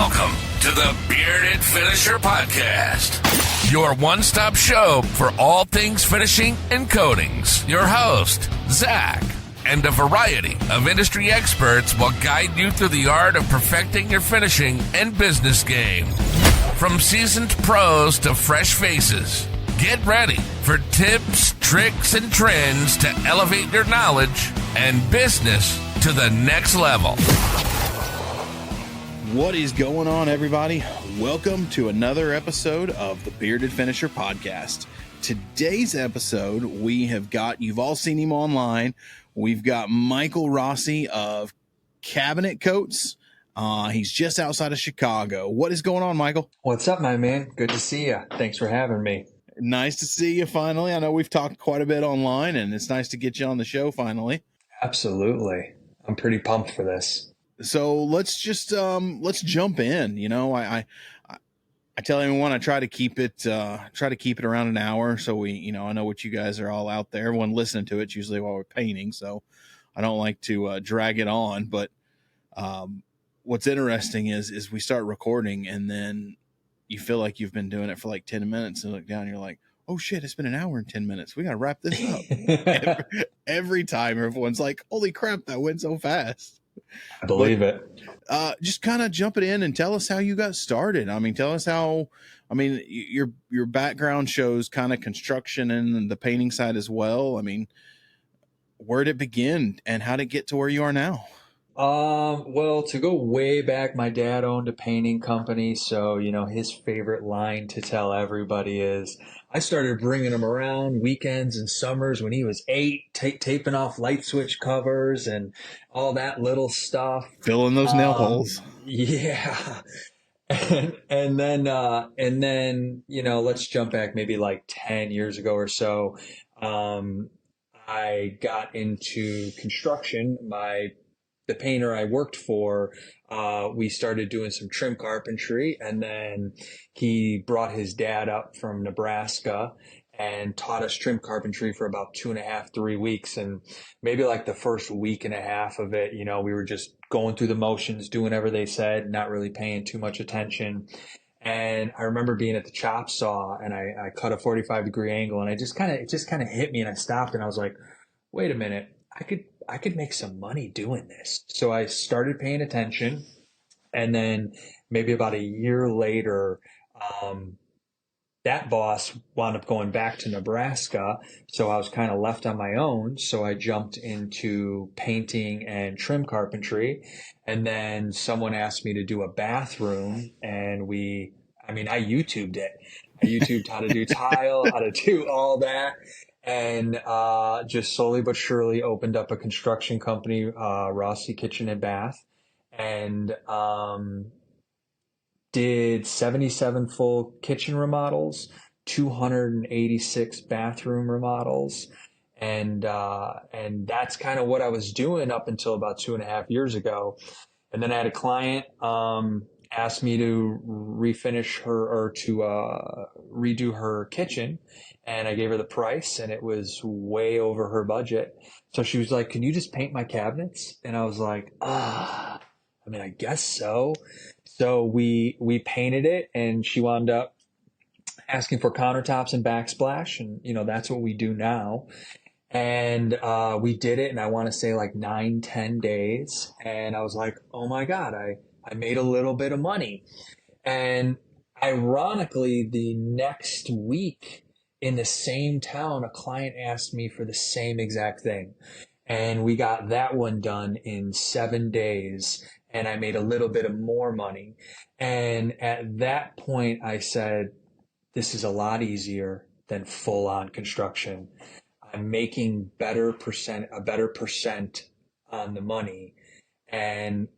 Welcome to the Bearded Finisher Podcast, your one-stop show for all things finishing and coatings. Your host, Zach, and a variety of industry experts will guide you through the art of perfecting your finishing and business game. From seasoned pros to fresh faces, get ready for tips, tricks, and trends to elevate your knowledge and business to the next level. What is going on, everybody? Welcome to another episode of the Bearded Finisher Podcast. Today's episode, we have got, you've all seen him online, we've got Michael Rossi of Cabinet Coats. He's just outside of Chicago. What is going on, Michael? What's up, my man? Good to see you. Thanks for having me. Nice to see you finally. I know we've talked quite a bit online, and it's nice to get you on the show finally. Absolutely. I'm pretty pumped for this. So let's just let's jump in. You know, I tell everyone I try to keep it around an hour. So I know what you guys are all out there. Everyone listening to it's usually while we're painting, so I don't like to drag it on. But what's interesting is we start recording, and then you feel like you've been doing it for like 10 minutes, and look down, and you're like, oh shit, it's been an hour and 10 minutes. We got to wrap this up. every time everyone's like, holy crap, that went so fast. I believe it. Just kind of jump it in and tell us how you got started. I mean, tell us how, your background shows kind of construction and the painting side as well. I mean, where'd it begin and how'd it get to where you are now? Well, to go way back, my dad owned a painting company. So, his favorite line to tell everybody is, I started bringing him around weekends and summers when he was 8, taping off light switch covers and all that little stuff. Filling those nail holes. Yeah. And then, let's jump back maybe like 10 years ago or so. I got into construction. The painter I worked for, we started doing some trim carpentry, and then he brought his dad up from Nebraska and taught us trim carpentry for about 2.5, 3 weeks. And maybe like the first week and a half of it, we were just going through the motions, doing whatever they said, not really paying too much attention. And I remember being at the chop saw, and I cut a 45-degree angle, and it just kind of hit me, and I stopped, and I was like, wait a minute, I could make some money doing this. So I started paying attention. And then maybe about a year later, that boss wound up going back to Nebraska. So I was kind of left on my own. So I jumped into painting and trim carpentry. And then someone asked me to do a bathroom, and I YouTubed it. I YouTubed how to do tile, how to do all that. And just slowly but surely opened up a construction company, Rossi Kitchen and Bath, and did 77 full kitchen remodels, 286 bathroom remodels, and that's kind of what I was doing up until about 2.5 years ago. And then I had a client asked me to refinish her or to redo her kitchen. And I gave her the price, and it was way over her budget. So she was like, can you just paint my cabinets? And I was like, I guess so. So we painted it, and she wound up asking for countertops and backsplash. And, that's what we do now. And we did it, and I want to say like 9-10 days. And I was like, oh my God, I made a little bit of money. And ironically, the next week in the same town, a client asked me for the same exact thing. And we got that one done in 7 days, and I made a little bit of more money. And at that point, I said, this is a lot easier than full on construction. I'm making a better percent on the money. And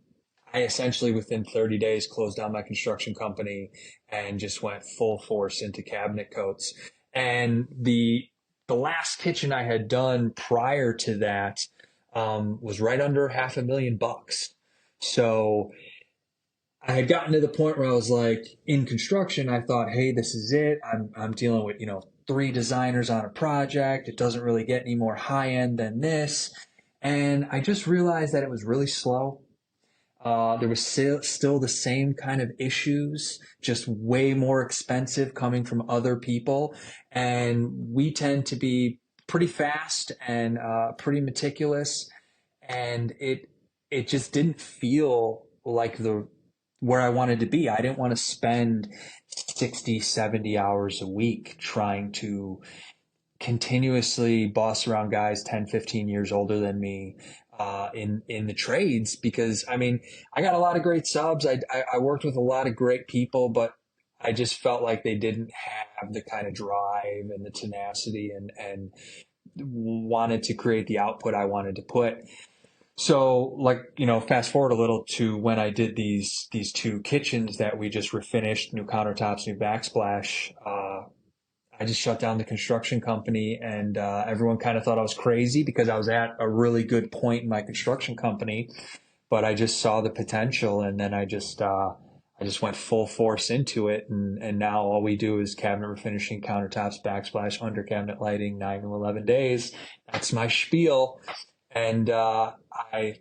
I essentially, within 30 days, closed down my construction company and just went full force into cabinet coats. And the last kitchen I had done prior to that was right under $500,000. So I had gotten to the point where I was like, in construction, I thought, hey, this is it. I'm dealing with 3 designers on a project. It doesn't really get any more high end than this. And I just realized that it was really slow. There was still the same kind of issues, just way more expensive coming from other people. And we tend to be pretty fast and pretty meticulous. And it just didn't feel like the where I wanted to be. I didn't want to spend 60, 70 hours a week trying to continuously boss around guys 10, 15 years older than me in the trades, because I mean, I got a lot of great subs. I worked with a lot of great people, but I just felt like they didn't have the kind of drive and the tenacity and wanted to create the output I wanted to put. So, like, fast forward a little to when I did these two kitchens that we just refinished, new countertops, new backsplash. I just shut down the construction company, and everyone kind of thought I was crazy because I was at a really good point in my construction company, but I just saw the potential, and then I just went full force into it, and now all we do is cabinet refinishing, countertops, backsplash, under cabinet lighting, 9 to 11 days. That's my spiel, and I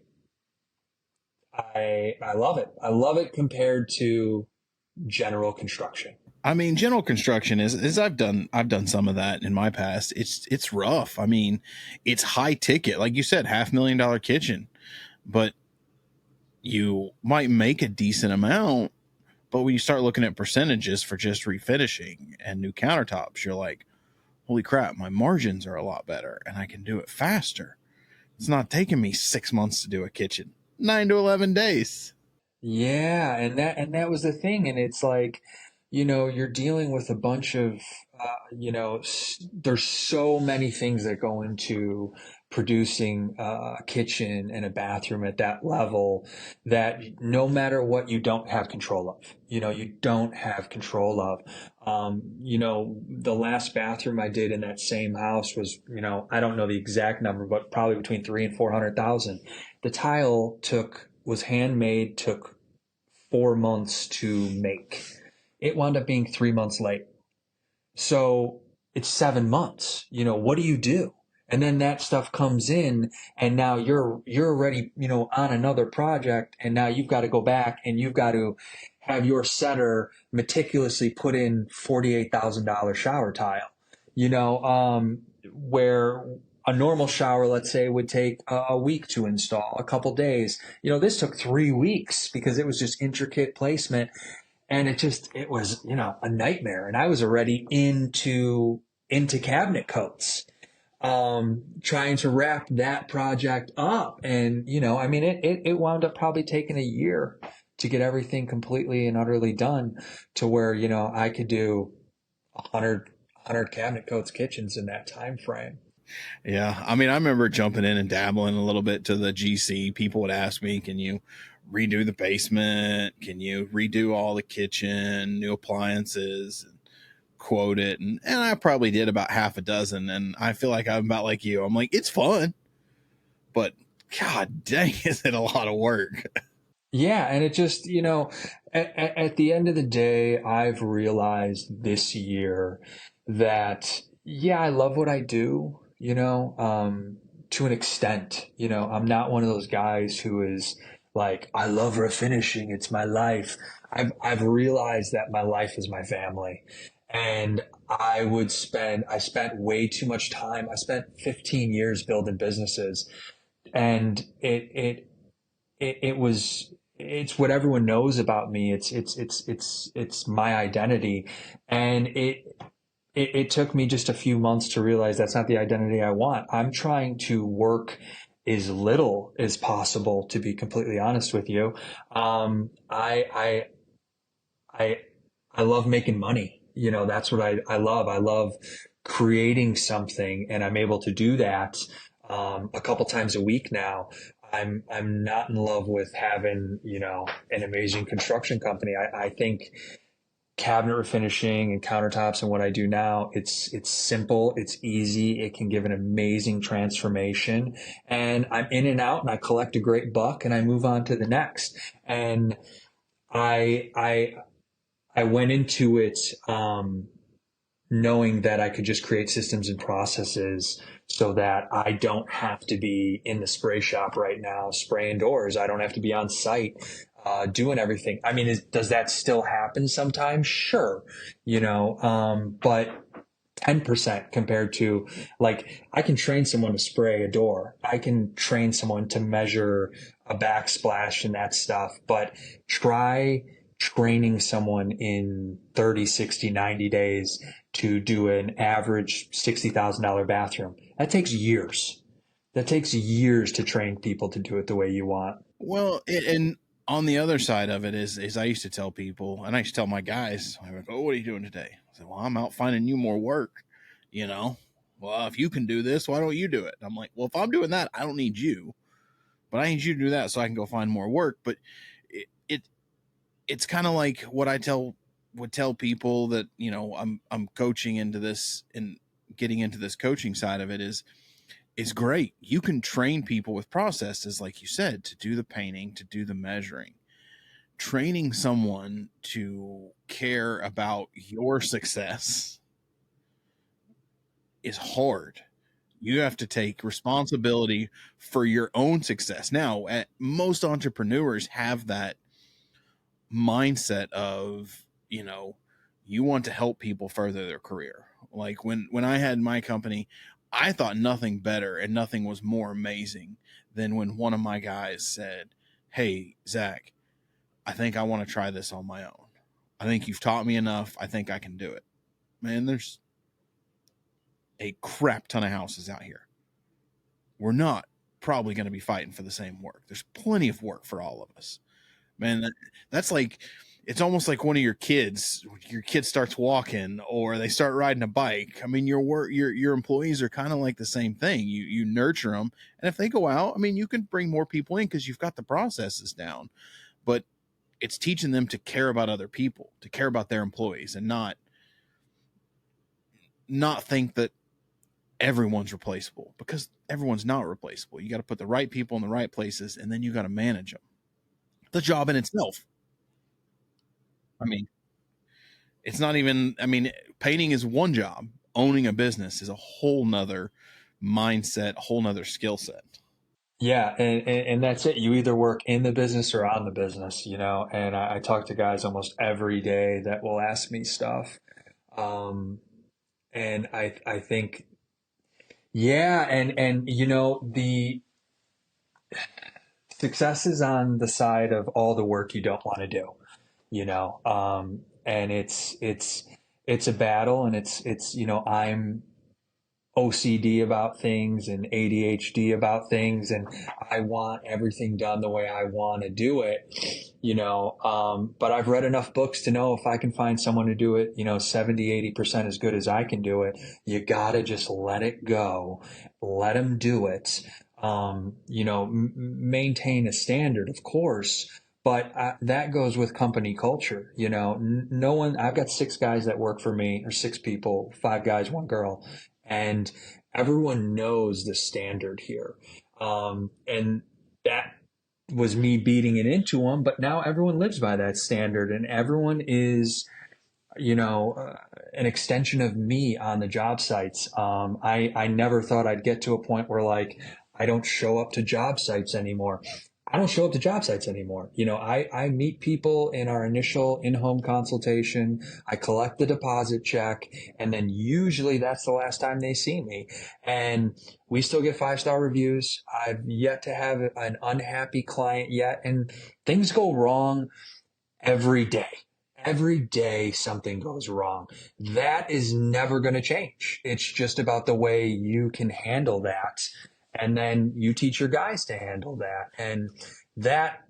love it. I love it compared to general construction. I mean, general construction is I've done some of that in my past. It's rough. I mean, it's high ticket, like you said, $500,000 kitchen, but you might make a decent amount. But when you start looking at percentages for just refinishing and new countertops, you're like, holy crap, my margins are a lot better and I can do it faster. It's not taking me 6 months to do a kitchen, 9 to 11 days. Yeah, and that was the thing, and it's like, you're dealing with a bunch of, there's so many things that go into producing a kitchen and a bathroom at that level that no matter what, you don't have control of. You don't have control of. The last bathroom I did in that same house was, I don't know the exact number, but probably between 300,000 and 400,000. The tile was handmade, took 4 months to make. It wound up being 3 months late. So it's 7 months. What do you do? And then that stuff comes in, and now you're already, on another project, and now you've got to go back and you've got to have your setter meticulously put in $48,000 shower tile. Where a normal shower, let's say, would take a week to install, a couple days. This took 3 weeks because it was just intricate placement, and it was, a nightmare. And I was already into cabinet coats, trying to wrap that project up. And, I mean, it wound up probably taking a year to get everything completely and utterly done to where, I could do 100 cabinet coats kitchens in that time frame. Yeah. I mean, I remember jumping in and dabbling a little bit to the GC. People would ask me, can you redo the basement? Can you redo all the kitchen, new appliances, and quote it? And I probably did about half a dozen. And I feel like I'm about like you. I'm like, it's fun, but God dang, is it a lot of work? Yeah, and it just, at the end of the day, I've realized this year that, yeah, I love what I do, to an extent. I'm not one of those guys who is like, I love refinishing, it's my life. I've realized that my life is my family. And I spent way too much time. I spent 15 years building businesses, and it's what everyone knows about me. It's my identity. And it took me just a few months to realize that's not the identity I want. I'm trying to work as little as possible, to be completely honest with you. I I love making money. That's what I love. I love creating something, and I'm able to do that a couple times a week now. I'm not in love with having, an amazing construction company. I think cabinet refinishing and countertops and what I do now, it's simple, it's easy, it can give an amazing transformation, and I'm in and out, and I collect a great buck, and I move on to the next. And I I went into it knowing that I could just create systems and processes so that I don't have to be in the spray shop right now spraying doors. I don't have to be on site doing everything. I mean, does that still happen sometimes? Sure, but 10% compared to, like, I can train someone to spray a door. I can train someone to measure a backsplash and that stuff, but try training someone in 30, 60, 90 days to do an average $60,000 bathroom. That takes years. That takes years to train people to do it the way you want. Well, and on the other side of it is I used to tell people, and I used to tell my guys, I would go, "Oh, what are you doing today?" I said, "Well, I'm out finding you more work, you know. Well, if you can do this, why don't you do it?" I'm like, "Well, if I'm doing that, I don't need you, but I need you to do that so I can go find more work." But it it's kind of like what would tell people that, I'm coaching into this and getting into this coaching side of it is great. You can train people with processes, like you said, to do the painting, to do the measuring. Training someone to care about your success is hard. You have to take responsibility for your own success. Now, most entrepreneurs have that mindset of, you want to help people further their career. Like when I had my company, I thought nothing better and nothing was more amazing than when one of my guys said, "Hey, Zach, I think I want to try this on my own. I think you've taught me enough. I think I can do it." Man, there's a crap ton of houses out here. We're not probably going to be fighting for the same work. There's plenty of work for all of us. Man, that's like, it's almost like one of your kids starts walking or they start riding a bike. I mean, your employees are kind of like the same thing. You nurture them, and if they go out, I mean, you can bring more people in because you've got the processes down. But it's teaching them to care about other people, to care about their employees, and not think that everyone's replaceable, because everyone's not replaceable. You got to put the right people in the right places, and then you got to manage them. The job in itself. I mean, it's not even, painting is one job. Owning a business is a whole nother mindset, a whole nother skill set. Yeah, and that's it. You either work in the business or on the business, and I talk to guys almost every day that will ask me stuff. And I think, yeah, and the success is on the side of all the work you don't want to do, and it's a battle, and it's I'm OCD about things and ADHD about things, and I want everything done the way I want to do it, but I've read enough books to know if I can find someone to do it, 70, 80% as good as I can do it, you gotta just let it go, let them do it. Maintain a standard, of course, but that goes with company culture. No one, I've got 6 guys that work for me, or 6 people, 5 guys, 1 girl, and everyone knows the standard here. And that was me beating it into them, but now everyone lives by that standard, and everyone is, an extension of me on the job sites. I never thought I'd get to a point where, like, I don't show up to job sites anymore. I don't show up to job sites anymore. I meet people in our initial in-home consultation. I collect the deposit check, and then usually that's the last time they see me. And we still get 5-star reviews. I've yet to have an unhappy client yet. And things go wrong every day. Every day something goes wrong. That is never going to change. It's just about the way you can handle that. And then you teach your guys to handle that. And that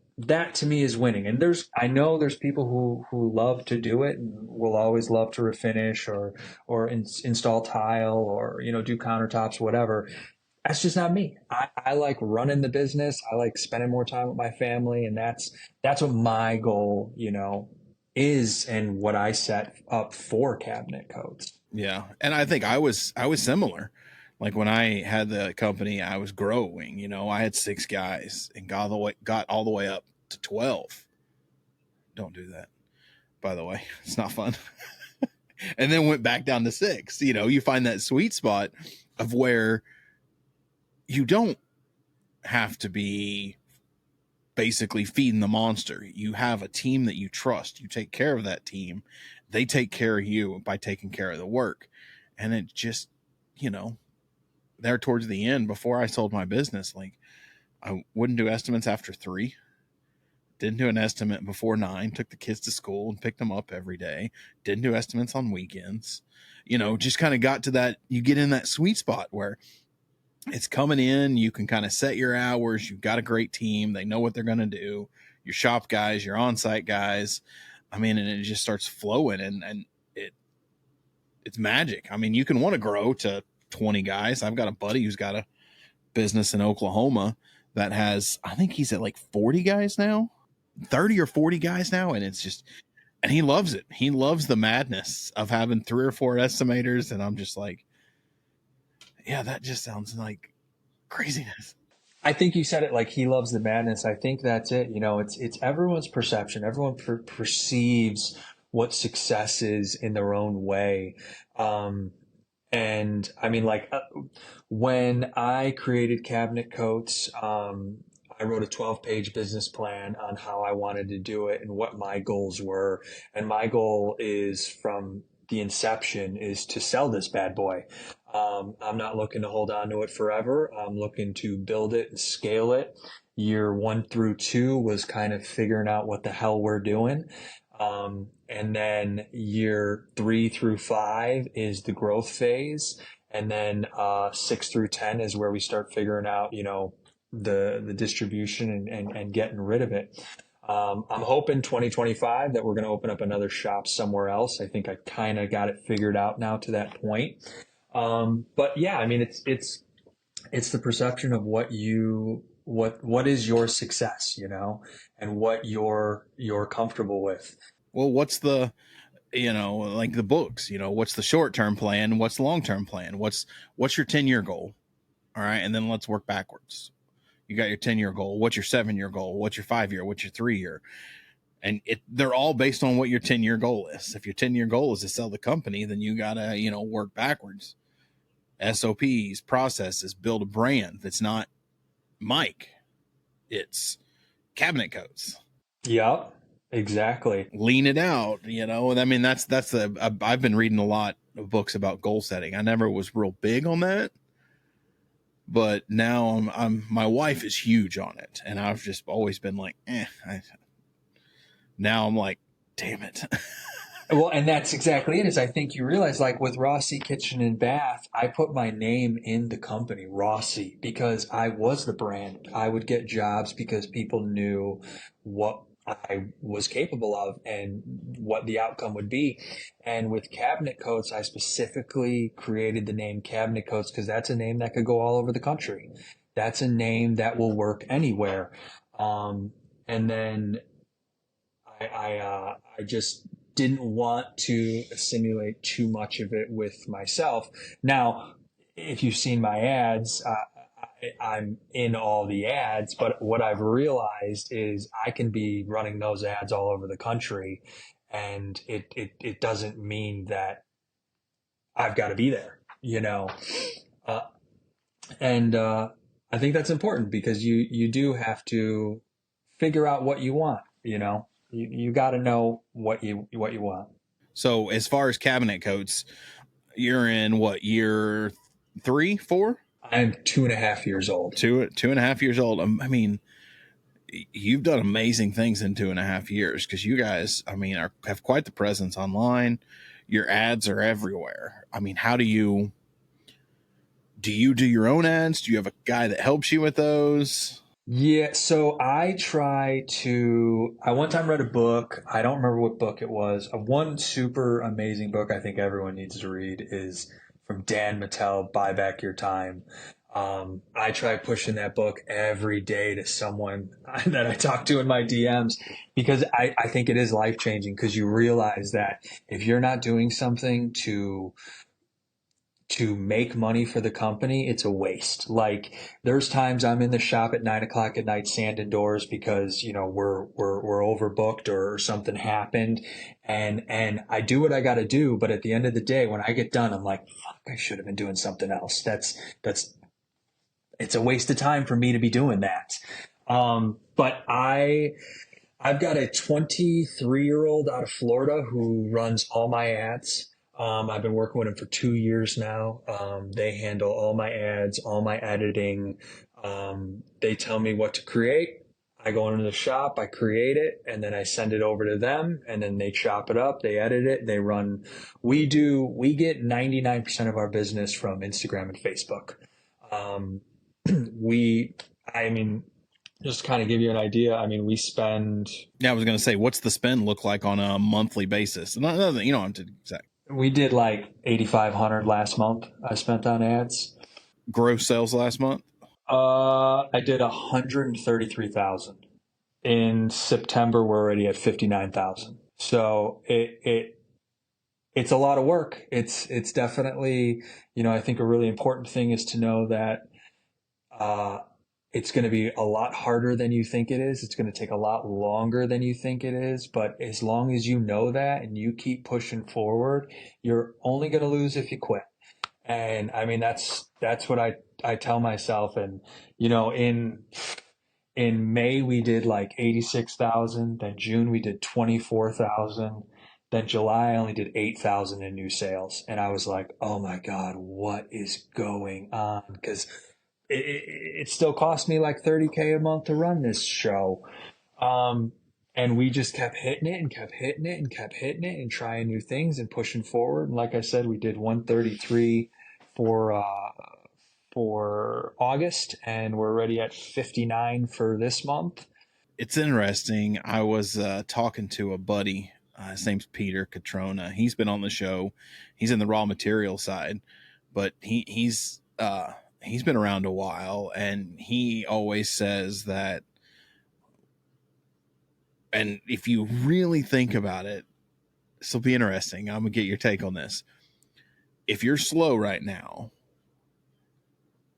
to me is winning. And I know there's people who love to do it and will always love to refinish or install tile or, do countertops, whatever. That's just not me. I like running the business. I like spending more time with my family, and that's what my goal, is, and what I set up for Cabinet Codes. Yeah, and I think I was similar. Like when I had the company, I was growing. I had 6 guys and got all the way up to 12. Don't do that, by the way. It's not fun. and then went back down to 6. You know, you find that sweet spot of where you don't have to be basically feeding the monster. You have a team that you trust. You take care of that team. They take care of you by taking care of the work. And it just, you know, there towards the end, before I sold my business, like I wouldn't do estimates after 3. Didn't do an estimate before 9, took the kids to school and picked them up every day. Didn't do estimates on weekends. You know, just kind of got to that, you get in that sweet spot where it's coming in, you can kind of set your hours. You've got a great team. They know what they're going to do. Your shop guys, your on-site guys. I mean, and it just starts flowing and it's magic. I mean, you can want to grow to 20 guys. I've got a buddy who's got a business in Oklahoma that has, I think he's at like 40 guys now, 30 or 40 guys now. And it's just, and he loves it. He loves the madness of having 3 or 4 estimators. And I'm just like, yeah, that just sounds like craziness. I think you said it, like he loves the madness. I think that's it. You know, it's everyone's perception. Everyone perceives what success is in their own way. And I mean, like when I created Cabinet Coats, I wrote a 12-page business plan on how I wanted to do it and what my goals were. And my goal is, from the inception, is to sell this bad boy. I'm not looking to hold on to it forever. I'm looking to build it and scale it. Year 1 through 2 was kind of figuring out what the hell we're doing. And then year 3 through 5 is the growth phase. And then 6 through 10 is where we start figuring out, you know, the distribution and getting rid of it. I'm hoping 2025 that we're going to open up another shop somewhere else. I think I kind of got it figured out now to that point. But yeah, I mean, it's the perception of what is your success, you know, and what you're comfortable with. Well, what's the, you know, like the books, you know, what's the short-term plan? What's the long-term plan? What's your 10-year goal? All right. And then let's work backwards. You got your 10-year goal. What's your 7-year goal? What's your 5-year? What's your 3-year? And they're all based on what your 10-year goal is. If your 10-year goal is to sell the company, then you got to, you know, work backwards. SOPs, processes, build a brand that's not Mike. It's Cabinet Coats. Yep, exactly. Lean it out, you know. And I mean, I've been reading a lot of books about goal setting. I never was real big on that, but now my wife is huge on it, and I've just always been like, now I'm like, damn it. Well, and that's exactly it. Is I think you realize, like with Rossi Kitchen and Bath, I put my name in the company, Rossi, because I was the brand. I would get jobs because people knew what I was capable of and what the outcome would be. And with Cabinet Coats, I specifically created the name Cabinet Coats because that's a name that could go all over the country. That's a name that will work anywhere. And then I just didn't want to assimilate too much of it with myself. Now, if you've seen my ads, I'm in all the ads, but what I've realized is I can be running those ads all over the country, and it doesn't mean that I've got to be there, you know? And I think that's important because you do have to figure out what you want, you know? You got to know what you want. So as far as Cabinet Coats, you're in what, year 3, 4? I'm 2.5 years old. 2.5 years old. I mean, you've done amazing things in 2.5 years because you guys, I mean, have quite the presence online. Your ads are everywhere. I mean, how do you do your own ads? Do you have a guy that helps you with those? Yeah, so I one time read a book. I don't remember what book it was. One super amazing book I think everyone needs to read is from Dan Mattel, Buy Back Your Time. I try pushing that book every day to someone that I talk to in my DMs because I think it is life-changing because you realize that if you're not doing something to to make money for the company, it's a waste. Like there's times I'm in the shop at 9 o'clock at night sanding doors because, we're overbooked or something happened. And I do what I got to do. But at the end of the day, when I get done, I'm like, fuck, I should have been doing something else. It's a waste of time for me to be doing that. But I've got a 23-year-old out of Florida who runs all my ads. I've been working with him for 2 years now. They handle all my ads, all my editing. They tell me what to create. I go into the shop, I create it, and then I send it over to them, and then they chop it up, they edit it, they run. We get 99% of our business from Instagram and Facebook. I mean, just to kind of give you an idea, I mean, we spend. Yeah, I was going to say, what's the spend look like on a monthly basis? Nothing, you know, I'm to exact. We did like 8,500 last month. I spent on ads. Gross sales last month. I did 133,000. In September, we're already at 59,000. So it's a lot of work. It's definitely, I think a really important thing is to know that it's going to be a lot harder than you think it is. It's going to take a lot longer than you think it is. But as long as you know that and you keep pushing forward, you're only going to lose if you quit. And I mean, that's what I tell myself. And, in May, we did like 86,000. Then June, we did 24,000. Then July, I only did 8,000 in new sales. And I was like, oh my God, what is going on? Because it still cost me like 30K a month to run this show. And we just kept hitting it and kept hitting it and kept hitting it and trying new things and pushing forward. And like I said, we did 133 for August, and we're already at 59 for this month. It's interesting. I was talking to a buddy. His name's Peter Catrona. He's been on the show. He's in the raw material side, but he's been around a while, and he always says that. And if you really think about it, this will be interesting. I'm gonna get your take on this. If you're slow right now,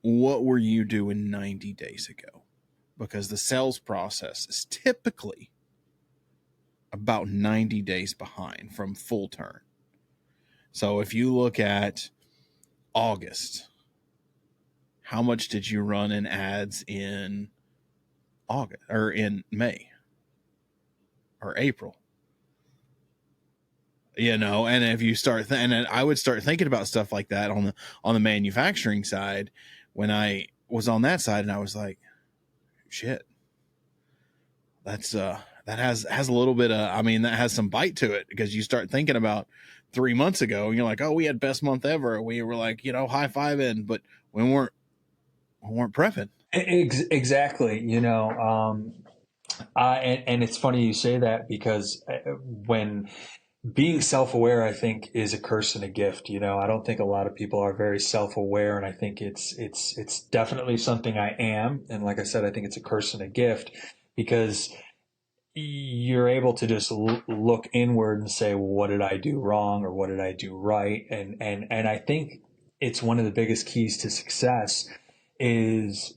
what were you doing 90 days ago? Because the sales process is typically about 90 days behind from full turn. So if you look at August, how much did you run in ads in August or in May or April? And if you start, and I would start thinking about stuff like that on the manufacturing side when I was on that side, and I was like, shit, that's that has a little bit of, that has some bite to it, because you start thinking about 3 months ago and you're like, oh, we had best month ever. We were like, high fiving, but we weren't prepping. Exactly. And it's funny you say that, because when being self-aware, I think, is a curse and a gift. I don't think a lot of people are very self-aware, and I think it's definitely something I am. And like I said, I think it's a curse and a gift, because you're able to just look inward and say, well, what did I do wrong, or what did I do right? And I think it's one of the biggest keys to success is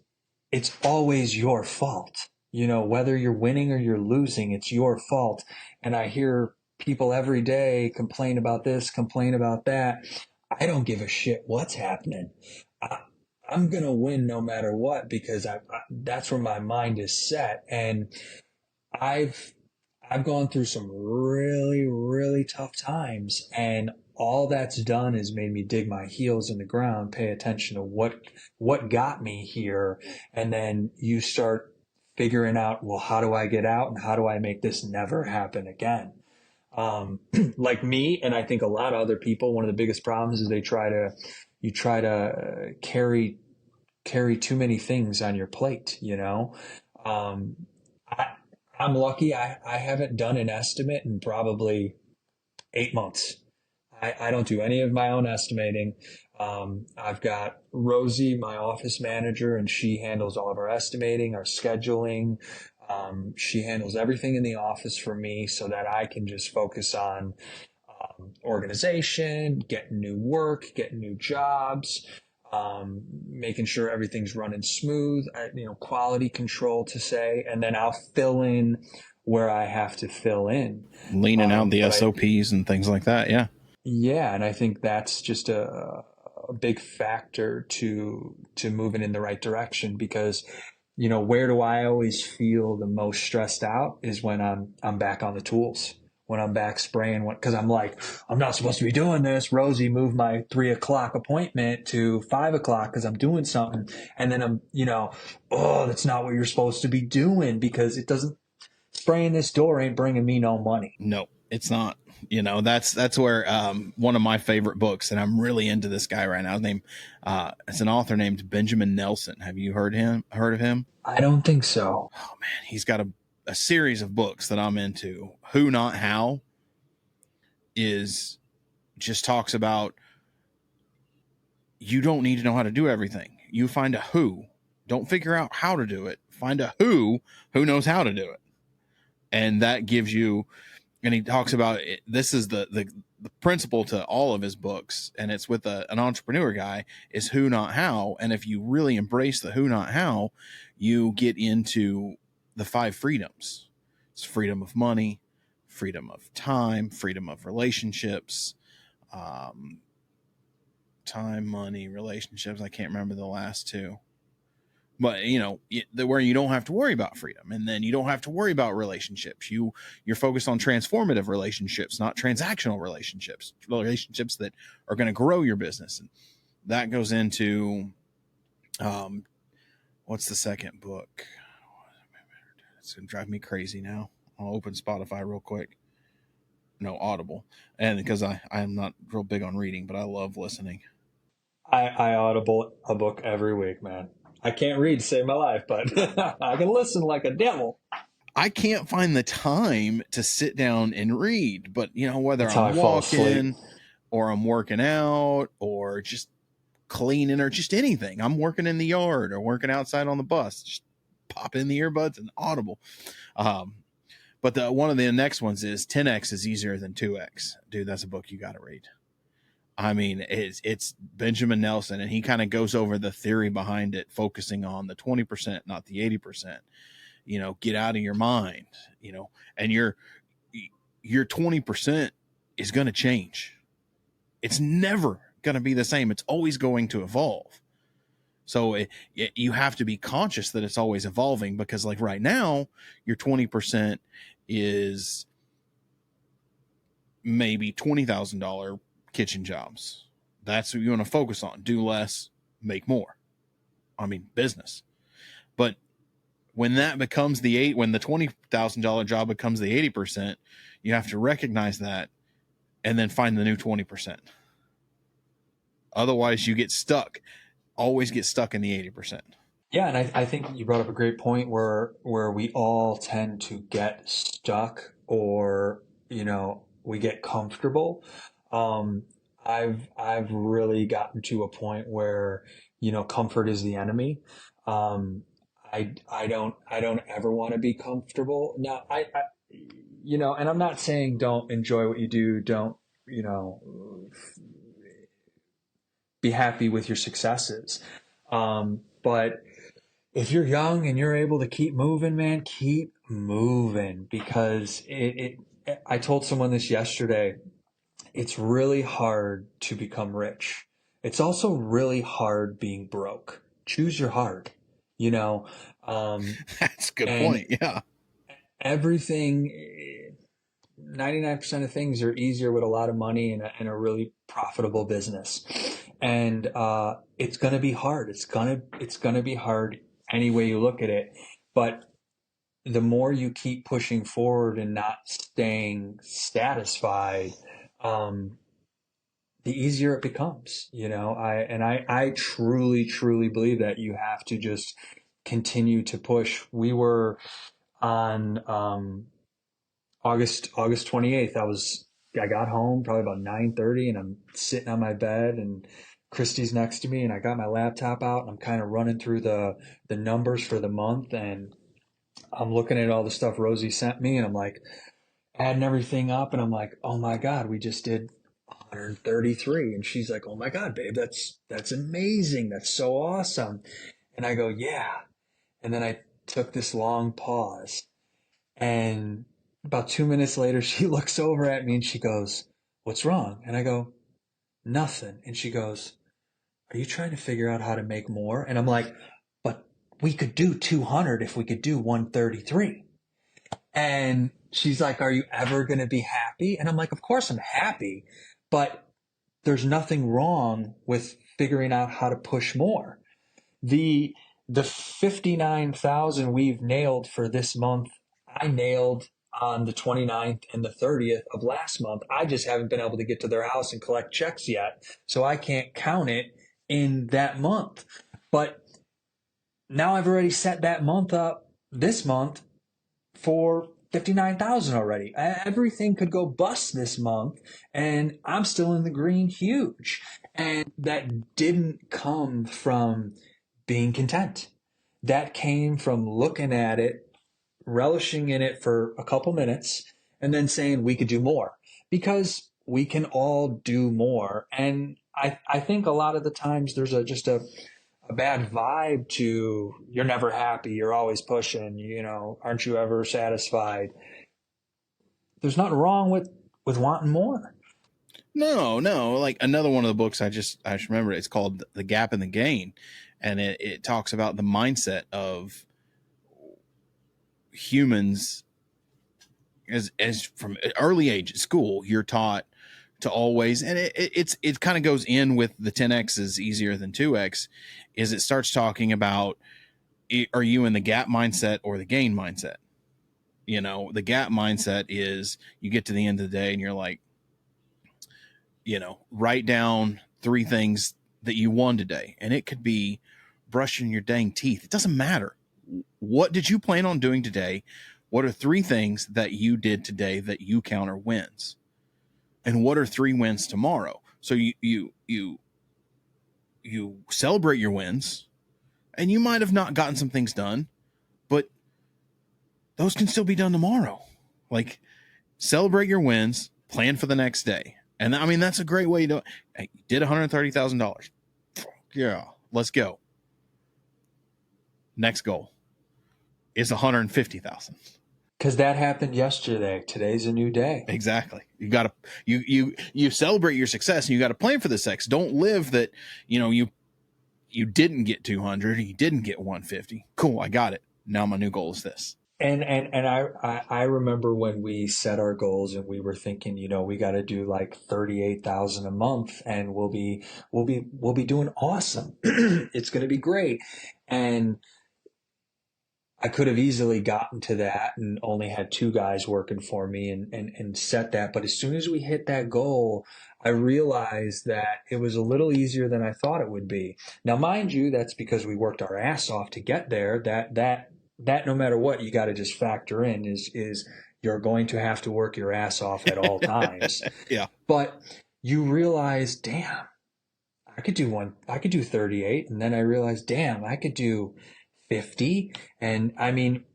it's always your fault. Whether you're winning or you're losing, it's your fault. And I hear people every day complain about this, complain about that. I don't give a shit what's happening. I'm going to win no matter what, because that's where my mind is set. And I've gone through some really, really tough times, and all that's done is made me dig my heels in the ground, pay attention to what got me here. And then you start figuring out, well, how do I get out, and how do I make this never happen again? Like me, and I think a lot of other people, one of the biggest problems is you try to carry too many things on your plate, I'm lucky. I haven't done an estimate in probably 8 months. I don't do any of my own estimating. I've got Rosie, my office manager, and she handles all of our estimating, our scheduling. She handles everything in the office for me, so that I can just focus on organization, getting new work, getting new jobs, making sure everything's running smooth, quality control to say, and then I'll fill in where I have to fill in. Leaning out the But SOPs and things like that. Yeah. yeah, and I think that's just a big factor to moving in the right direction, because where do I always feel the most stressed out is when I'm back on the tools, when I'm back spraying, because I'm like, I'm not supposed to be doing this. Rosie moved my 3 o'clock appointment to 5 o'clock because I'm doing something, and then oh, that's not what you're supposed to be doing, because it doesn't, spraying this door ain't bringing me no money. No, it's not. That's where one of my favorite books, and I'm really into this guy right now. His name, it's an author named Benjamin Nelson. Have you heard of him? I don't think so. Oh man, he's got a series of books that I'm into. Who Not How is just talks about you don't need to know how to do everything. You find a who. Don't figure out how to do it. Find a who knows how to do it. And that gives you, and he talks about it, this is the principle to all of his books, and it's with an entrepreneur guy, is who not how. And if you really embrace the who not how, you get into the 5 freedoms. It's freedom of money, freedom of time, freedom of relationships, time, money, relationships. I can't remember the last 2. But where you don't have to worry about freedom, and then you don't have to worry about relationships. You're focused on transformative relationships, not transactional relationships that are going to grow your business. And that goes into what's the second book? It's going to drive me crazy now. I'll open Spotify real quick. No, Audible. And because I'm not real big on reading, but I love listening. I audible a book every week, man. I can't read to save my life, but I can listen like a devil. I can't find the time to sit down and read, but whether That's how I'm I fall asleep. walking or I'm working out or just cleaning or just anything, I'm working in the yard or working outside on the bus, just pop in the earbuds and Audible. But one of the next ones is 10X is easier than 2X. Dude, that's a book you got to read. I mean, it's Benjamin Nelson, and he kind of goes over the theory behind it, focusing on the 20%, not the 80%. Get out of your mind, and your 20% is going to change. It's never going to be the same. It's always going to evolve. So you have to be conscious that it's always evolving, because like right now, your 20% is maybe $20,000 kitchen jobs. That's what you want to focus on. Do less, make more. I mean, business. But when that becomes when the $20,000 job becomes the 80%, you have to recognize that and then find the new 20%. Otherwise you get stuck. Always get stuck in the 80%. Yeah, and I think you brought up a great point where we all tend to get stuck, or we get comfortable. I've really gotten to a point where comfort is the enemy. I don't ever want to be comfortable. Now I and I'm not saying don't enjoy what you do, don't be happy with your successes, but if you're young and you're able to keep moving, man, keep moving, because I told someone this yesterday. It's really hard to become rich. It's also really hard being broke. Choose your hard, That's a good point. Yeah. Everything, 99% of things are easier with a lot of money and a really profitable business. And it's going to be hard. It's going to be hard any way you look at it. But the more you keep pushing forward and not staying satisfied, the easier it becomes. I truly, truly believe that you have to just continue to push. We were on August 28th. I got home probably about 9:30, and I'm sitting on my bed, and Christy's next to me, and I got my laptop out, and I'm kind of running through the numbers for the month, and I'm looking at all the stuff Rosie sent me, and I'm like, adding everything up, and I'm like, oh my God, we just did 133. And she's like, oh my God, babe, that's amazing. That's so awesome. And I go, yeah. And then I took this long pause, and about 2 minutes later, she looks over at me and she goes, what's wrong? And I go, nothing. And she goes, are you trying to figure out how to make more? And I'm like, but we could do 200 if we could do 133. And she's like, are you ever going to be happy? And I'm like, of course I'm happy, but there's nothing wrong with figuring out how to push more. The 59,000 we've nailed for this month, I nailed on the 29th and the 30th of last month. I just haven't been able to get to their house and collect checks yet, so I can't count it in that month. But now I've already set that month up this month for 59,000 already. Everything could go bust this month and I'm still in the green huge. And that didn't come from being content. That came from looking at it, relishing in it for a couple minutes, and then saying we could do more, because we can all do more. And I think a lot of the times there's just a bad vibe to, you're never happy, you're always pushing, aren't you ever satisfied? There's nothing wrong with wanting more. No. Like another one of the books I just remember, it's called The Gap and the Gain. And it talks about the mindset of humans as from early age at school, you're taught to always, and it kind of goes in with the 10X is easier than 2X, is it starts talking about, are you in the gap mindset or the gain mindset? The gap mindset is you get to the end of the day and you're like, write down 3 things that you won today. And it could be brushing your dang teeth. It doesn't matter. What did you plan on doing today? What are 3 things that you did today that you count are wins? And what are 3 wins tomorrow? So you celebrate your wins, and you might have not gotten some things done, but those can still be done tomorrow. Like, celebrate your wins, plan for the next day. And I mean, that's a great way to, hey, you did $130,000. Yeah, let's go. Next goal is 150,000. Because that happened yesterday. Today's a new day. Exactly. You got to you celebrate your success, and you got to plan for the success. Don't live that, you didn't get 200, you didn't get 150. Cool, I got it. Now my new goal is this. And I remember when we set our goals and we were thinking, we got to do like 38,000 a month, and we'll be doing awesome. It's going to be great. And I could have easily gotten to that and only had 2 guys working for me and set that. But as soon as we hit that goal, I realized that it was a little easier than I thought it would be. Now, mind you, that's because we worked our ass off to get there. That no matter what, you got to just factor in is you're going to have to work your ass off at all times. Yeah. But you realize, damn, I could do 38. And then I realized, damn, I could do 50. And I mean,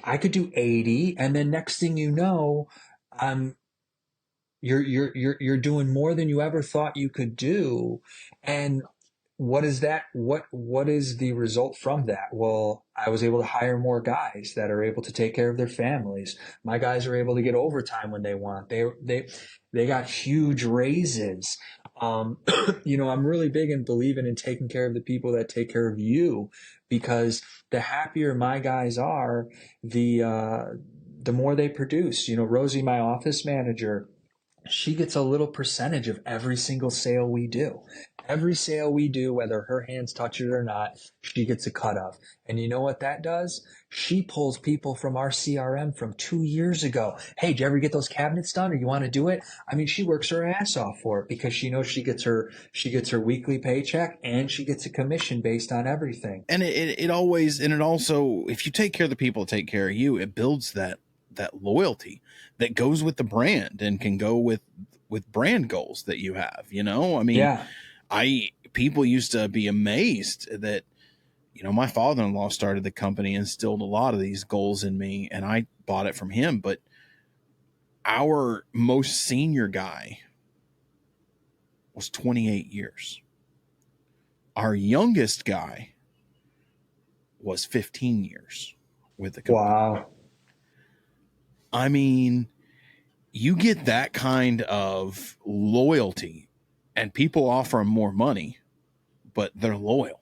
I could do 80. And then next thing you know, you're doing more than you ever thought you could do. And what is that? What is the result from that? Well, I was able to hire more guys that are able to take care of their families. My guys are able to get overtime when they want. They got huge raises. I'm really big in believing in taking care of the people that take care of you, because the happier my guys are, the more they produce. Rosie, my office manager, she gets a little percentage of every single sale we do. Every sale we do, whether her hands touch it or not, she gets a cut of. And you know what that does? She pulls people from our CRM from 2 years ago. Hey, did you ever get those cabinets done, or you want to do it? I mean, she works her ass off for it, because she knows she gets her weekly paycheck, and she gets a commission based on everything. And it always, and it also, if you take care of the people that take care of you, it builds that loyalty that goes with the brand and can go with brand goals that you have. I mean, yeah. People used to be amazed that, my father-in-law started the company, instilled a lot of these goals in me, and I bought it from him. But Our most senior guy was 28 years. Our youngest guy was 15 years with the company. Wow. I mean, you get that kind of loyalty, and people offer them more money, but they're loyal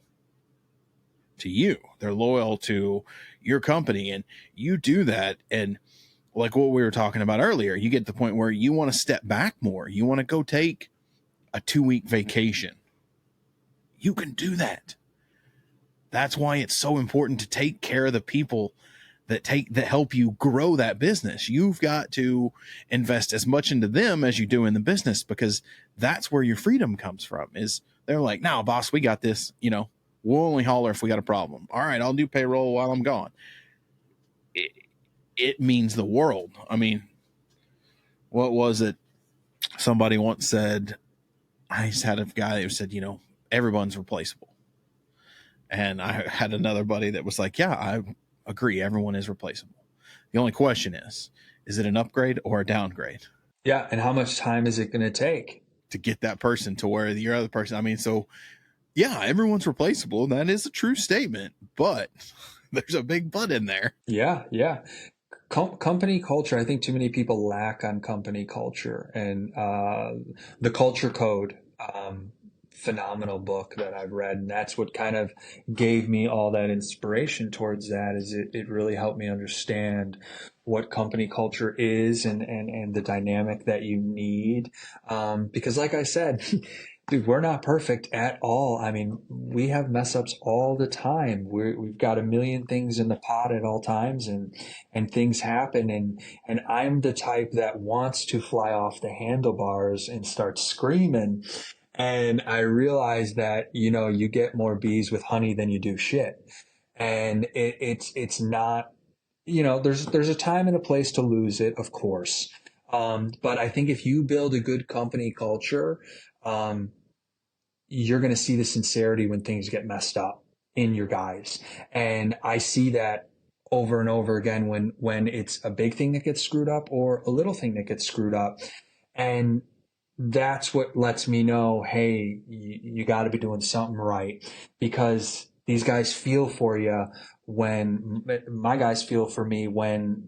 to you. They're loyal to your company, and you do that. And like what we were talking about earlier, you get to the point where you want to step back more. You want to go take a 2-week vacation. You can do that. That's why it's so important to take care of the people that help you grow that business. You've got to invest as much into them as you do in the business, because that's where your freedom comes from. Is they're like, "No, boss, we got this. We'll only holler if we got a problem. All right, I'll do payroll while I'm gone." It means the world. I mean, what was it? Somebody once said, I just had a guy who said, everyone's replaceable. And I had another buddy that was like, yeah, I agree. Everyone is replaceable. The only question is it an upgrade or a downgrade? Yeah. And how much time is it going to take to get that person to where your other person? I mean, so yeah, everyone's replaceable. That is a true statement, but there's a big but in there. Yeah. Yeah. Company culture. I think too many people lack on company culture, and the Culture Code, phenomenal book that I've read. And that's what kind of gave me all that inspiration towards that. Is it really helped me understand what company culture is, and the dynamic that you need. Because like I said, dude, we're not perfect at all. I mean, we have mess ups all the time. We've got a million things in the pot at all times, and things happen. And I'm the type that wants to fly off the handlebars and start screaming. And I realized that, you get more bees with honey than you do shit. And it's not, there's a time and a place to lose it, of course. But I think if you build a good company culture, you're going to see the sincerity when things get messed up in your guys. And I see that over and over again when it's a big thing that gets screwed up or a little thing that gets screwed up. And that's what lets me know, hey, you got to be doing something right, because these guys feel for you when my guys feel for me when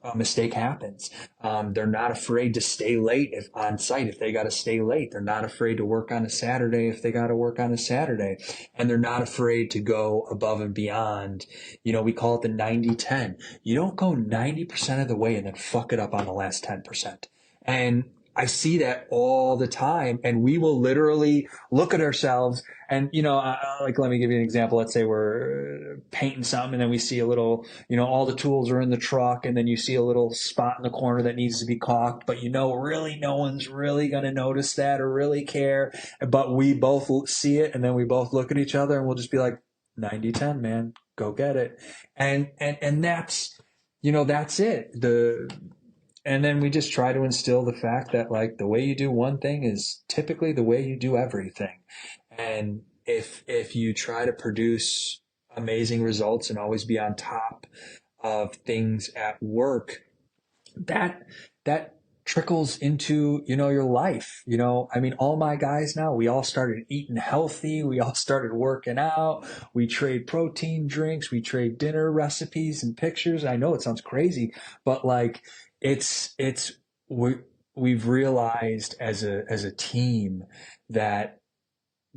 a mistake happens. They're not afraid to stay late on site if they got to stay late. They're not afraid to work on a Saturday if they got to work on a Saturday. And they're not afraid to go above and beyond. We call it the 90-10. You don't go 90% of the way and then fuck it up on the last 10%. And I see that all the time, and we will literally look at ourselves and, let me give you an example. Let's say we're painting something and then we see a little, all the tools are in the truck, and then you see a little spot in the corner that needs to be caulked, but really no one's really going to notice that or really care. But we both see it, and then we both look at each other and we'll just be like, 90-10, man, go get it. And that's, that's it. And then we just try to instill the fact that, like, the way you do one thing is typically the way you do everything. And if you try to produce amazing results and always be on top of things at work, that trickles into, your life. I mean, all my guys now, we all started eating healthy. We all started working out. We trade protein drinks. We trade dinner recipes and pictures. I know it sounds crazy, but like, we've realized as a team that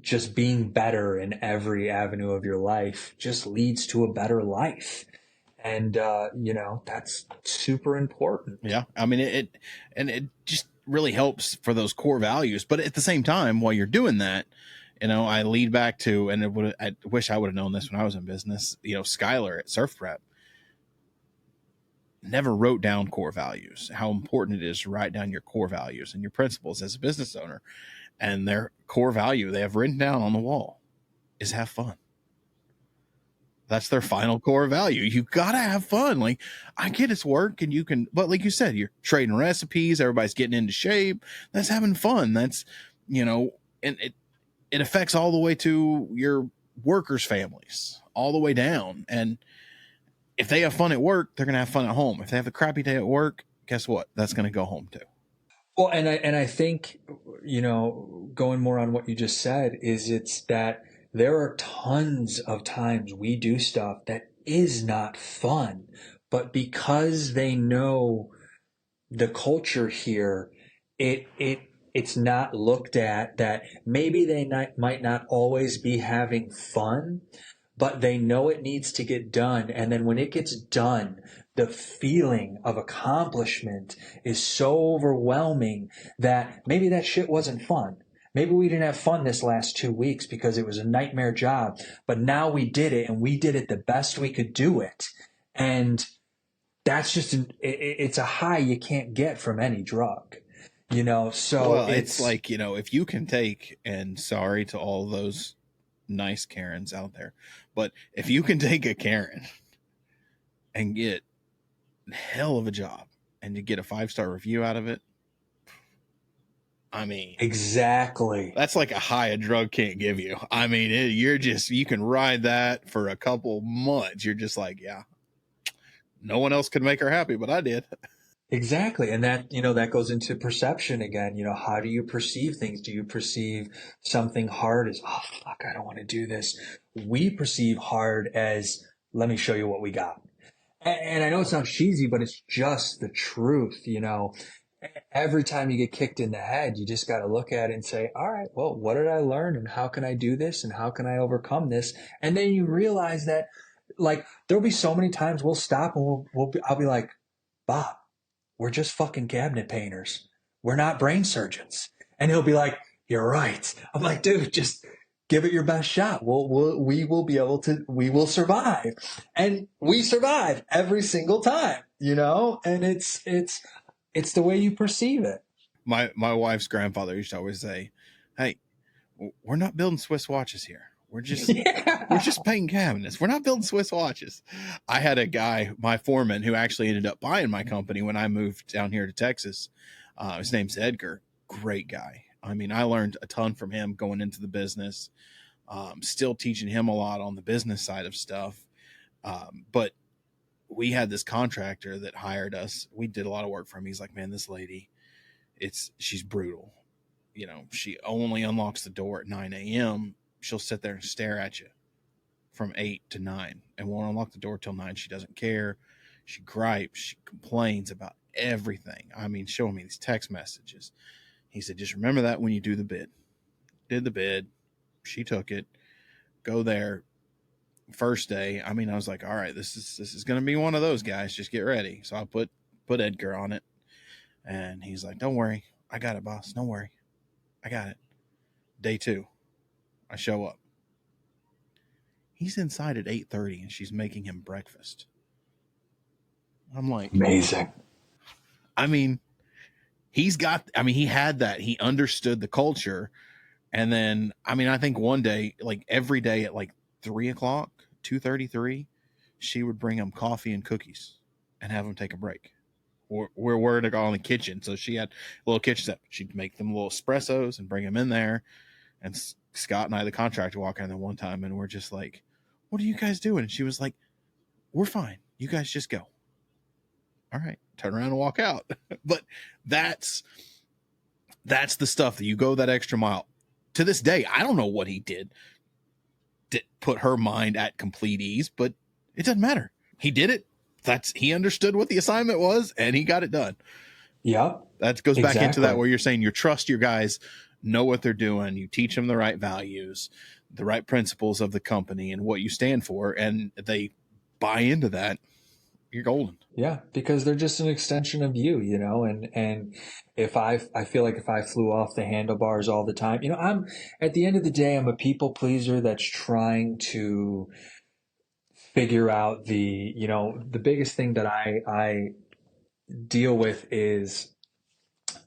just being better in every avenue of your life just leads to a better life. And, that's super important. Yeah. I mean, it just really helps for those core values. But at the same time, while you're doing that, I lead back to, and I wish I would have known this when I was in business, Skylar at Surf Prep never wrote down core values, how important it is to write down your core values and your principles as a business owner. And their core value they have written down on the wall is have fun. That's their final core value. You got to have fun. Like, I get it's work and but like you said, you're trading recipes. Everybody's getting into shape. That's having fun. That's, and it affects all the way to your workers' families, all the way down. And if they have fun at work, they're going to have fun at home. If they have a crappy day at work, guess what? That's going to go home too. Well, and I think, going more on what you just said, is it's that there are tons of times we do stuff that is not fun, but because they know the culture here, it's not looked at that maybe they might not always be having fun, but they know it needs to get done. And then when it gets done, the feeling of accomplishment is so overwhelming that maybe that shit wasn't fun. Maybe we didn't have fun this last 2 weeks because it was a nightmare job, but now we did it and we did it the best we could do it. And that's just it's a high you can't get from any drug, so Well, it's like, if you can take, and sorry to all those nice Karens out there, but if you can take a Karen and get hell of a job and you get a 5-star review out of it, I mean, exactly, that's like a high a drug can't give you. I mean, you can ride that for a couple months. You're just like, yeah, no one else could make her happy, but I did. exactly. And that goes into perception again. How do you perceive things? Do you perceive something hard as, oh fuck, I don't want to do this? We perceive hard as, let me show you what we got. And I know it sounds cheesy, but it's just the truth. Every time you get kicked in the head, you just got to look at it and say, all right, well, what did I learn and how can I do this and how can I overcome this? And then you realize that, like, there'll be so many times we'll stop and I'll be like, Bob, we're just fucking cabinet painters. We're not brain surgeons. And he'll be like, you're right. I'm like, dude, just give it your best shot. We will survive. And we survive every single time, and it's the way you perceive it. My wife's grandfather used to always say, hey, we're not building Swiss watches here. We're just we're just painting cabinets. We're not building Swiss watches. I had a guy, my foreman, who actually ended up buying my company when I moved down here to Texas. His name's Edgar. Great guy. I mean, I learned a ton from him going into the business. Still teaching him a lot on the business side of stuff. But we had this contractor that hired us. We did a lot of work for him. He's like, man, this lady, she's brutal. She only unlocks the door at 9 a.m. She'll sit there and stare at you from 8 to 9 and won't unlock the door till 9. She doesn't care. She gripes. She complains about everything. I mean, showing me these text messages. He said, just remember that when you do the bid. Did the bid. She took it. Go there. First day, I mean, I was like, all right, this is going to be one of those guys. Just get ready. So I put Edgar on it. And he's like, don't worry. I got it, boss. Don't worry. I got it. Day 2. I show up. He's inside at 8:30 and she's making him breakfast. I'm like, amazing. I mean, he had that. He understood the culture. And then, I mean, I think one day, like every day at like 3:00, 2:33, she would bring him coffee and cookies and have him take a break. We're to go in the kitchen. So she had a little kitchen set. She'd make them little espressos and bring them in there. And Scott and I, the contractor, walk in there one time and we're just like, what are you guys doing? And she was like, we're fine. You guys just go. All right. Turn around and walk out. But that's the stuff that you go that extra mile. To this day, I don't know what he did to put her mind at complete ease, but it doesn't matter. He did it. He understood what the assignment was and he got it done. Yeah. That goes back into that where you're saying you trust your guys, know what they're doing. You teach them the right values, the right principles of the company and what you stand for. And they buy into that. You're golden. Yeah. Because they're just an extension of you, and if I feel like if I flew off the handlebars all the time, at the end of the day, I'm a people pleaser that's trying to figure out the biggest thing that I deal with is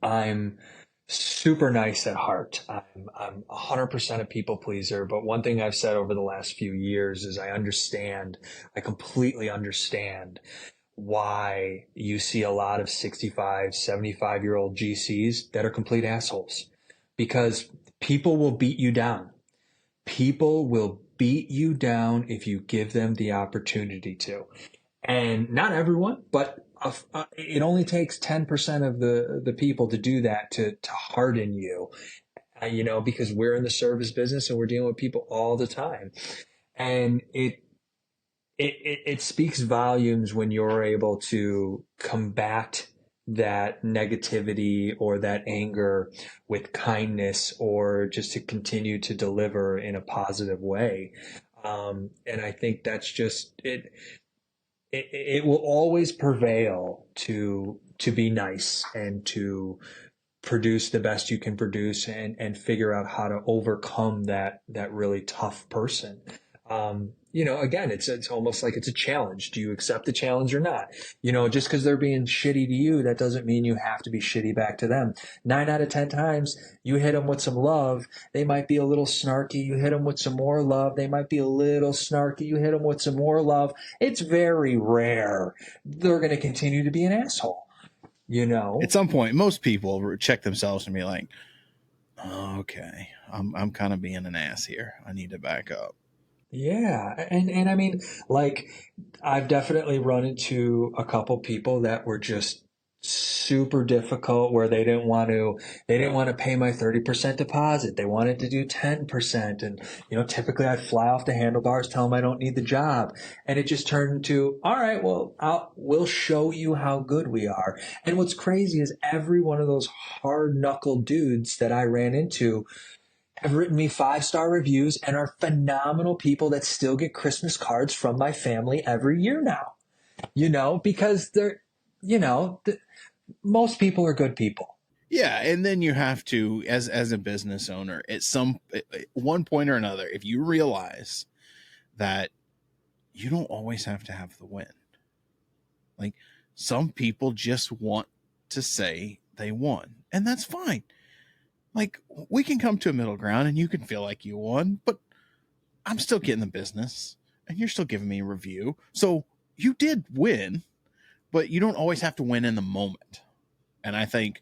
I'm super nice at heart. I'm 100% a people pleaser. But one thing I've said over the last few years is I completely understand why you see a lot of 65, 75-year-old GCs that are complete assholes, because people will beat you down. People will beat you down if you give them the opportunity to. And not everyone, but it only takes 10% of the people to do that, to harden you, because we're in the service business and we're dealing with people all the time. And it speaks volumes when you're able to combat that negativity or that anger with kindness, or just to continue to deliver in a positive way. And I think that's just it. It will always prevail to be nice and to produce the best you can produce, and figure out how to overcome that really tough person. Again, it's almost like it's a challenge. Do you accept the challenge or not? Just because they're being shitty to you, that doesn't mean you have to be shitty back to them. 9 out of 10 times, you hit them with some love, they might be a little snarky. You hit them with some more love, they might be a little snarky. You hit them with some more love. It's very rare they're going to continue to be an asshole. At some point, most people check themselves and be like, oh, okay, I'm kind of being an ass here. I need to back up. Yeah, and I mean, like, I've definitely run into a couple people that were just super difficult, where they didn't want to pay my 30% deposit. They wanted to do 10%. And, typically I'd fly off the handlebars, tell them I don't need the job. And it just turned into, all right, well, we'll show you how good we are. And what's crazy is every one of those hard knuckle dudes that I ran into have written me 5-star reviews and are phenomenal people that still get Christmas cards from my family every year now, because they're, most people are good people. Yeah, and then you have to, as a business owner, at one point or another, if you realize that you don't always have to have the win. Like, some people just want to say they won, and that's fine. Like, we can come to a middle ground and you can feel like you won, but I'm still getting the business and you're still giving me a review. So you did win, but you don't always have to win in the moment. And I think,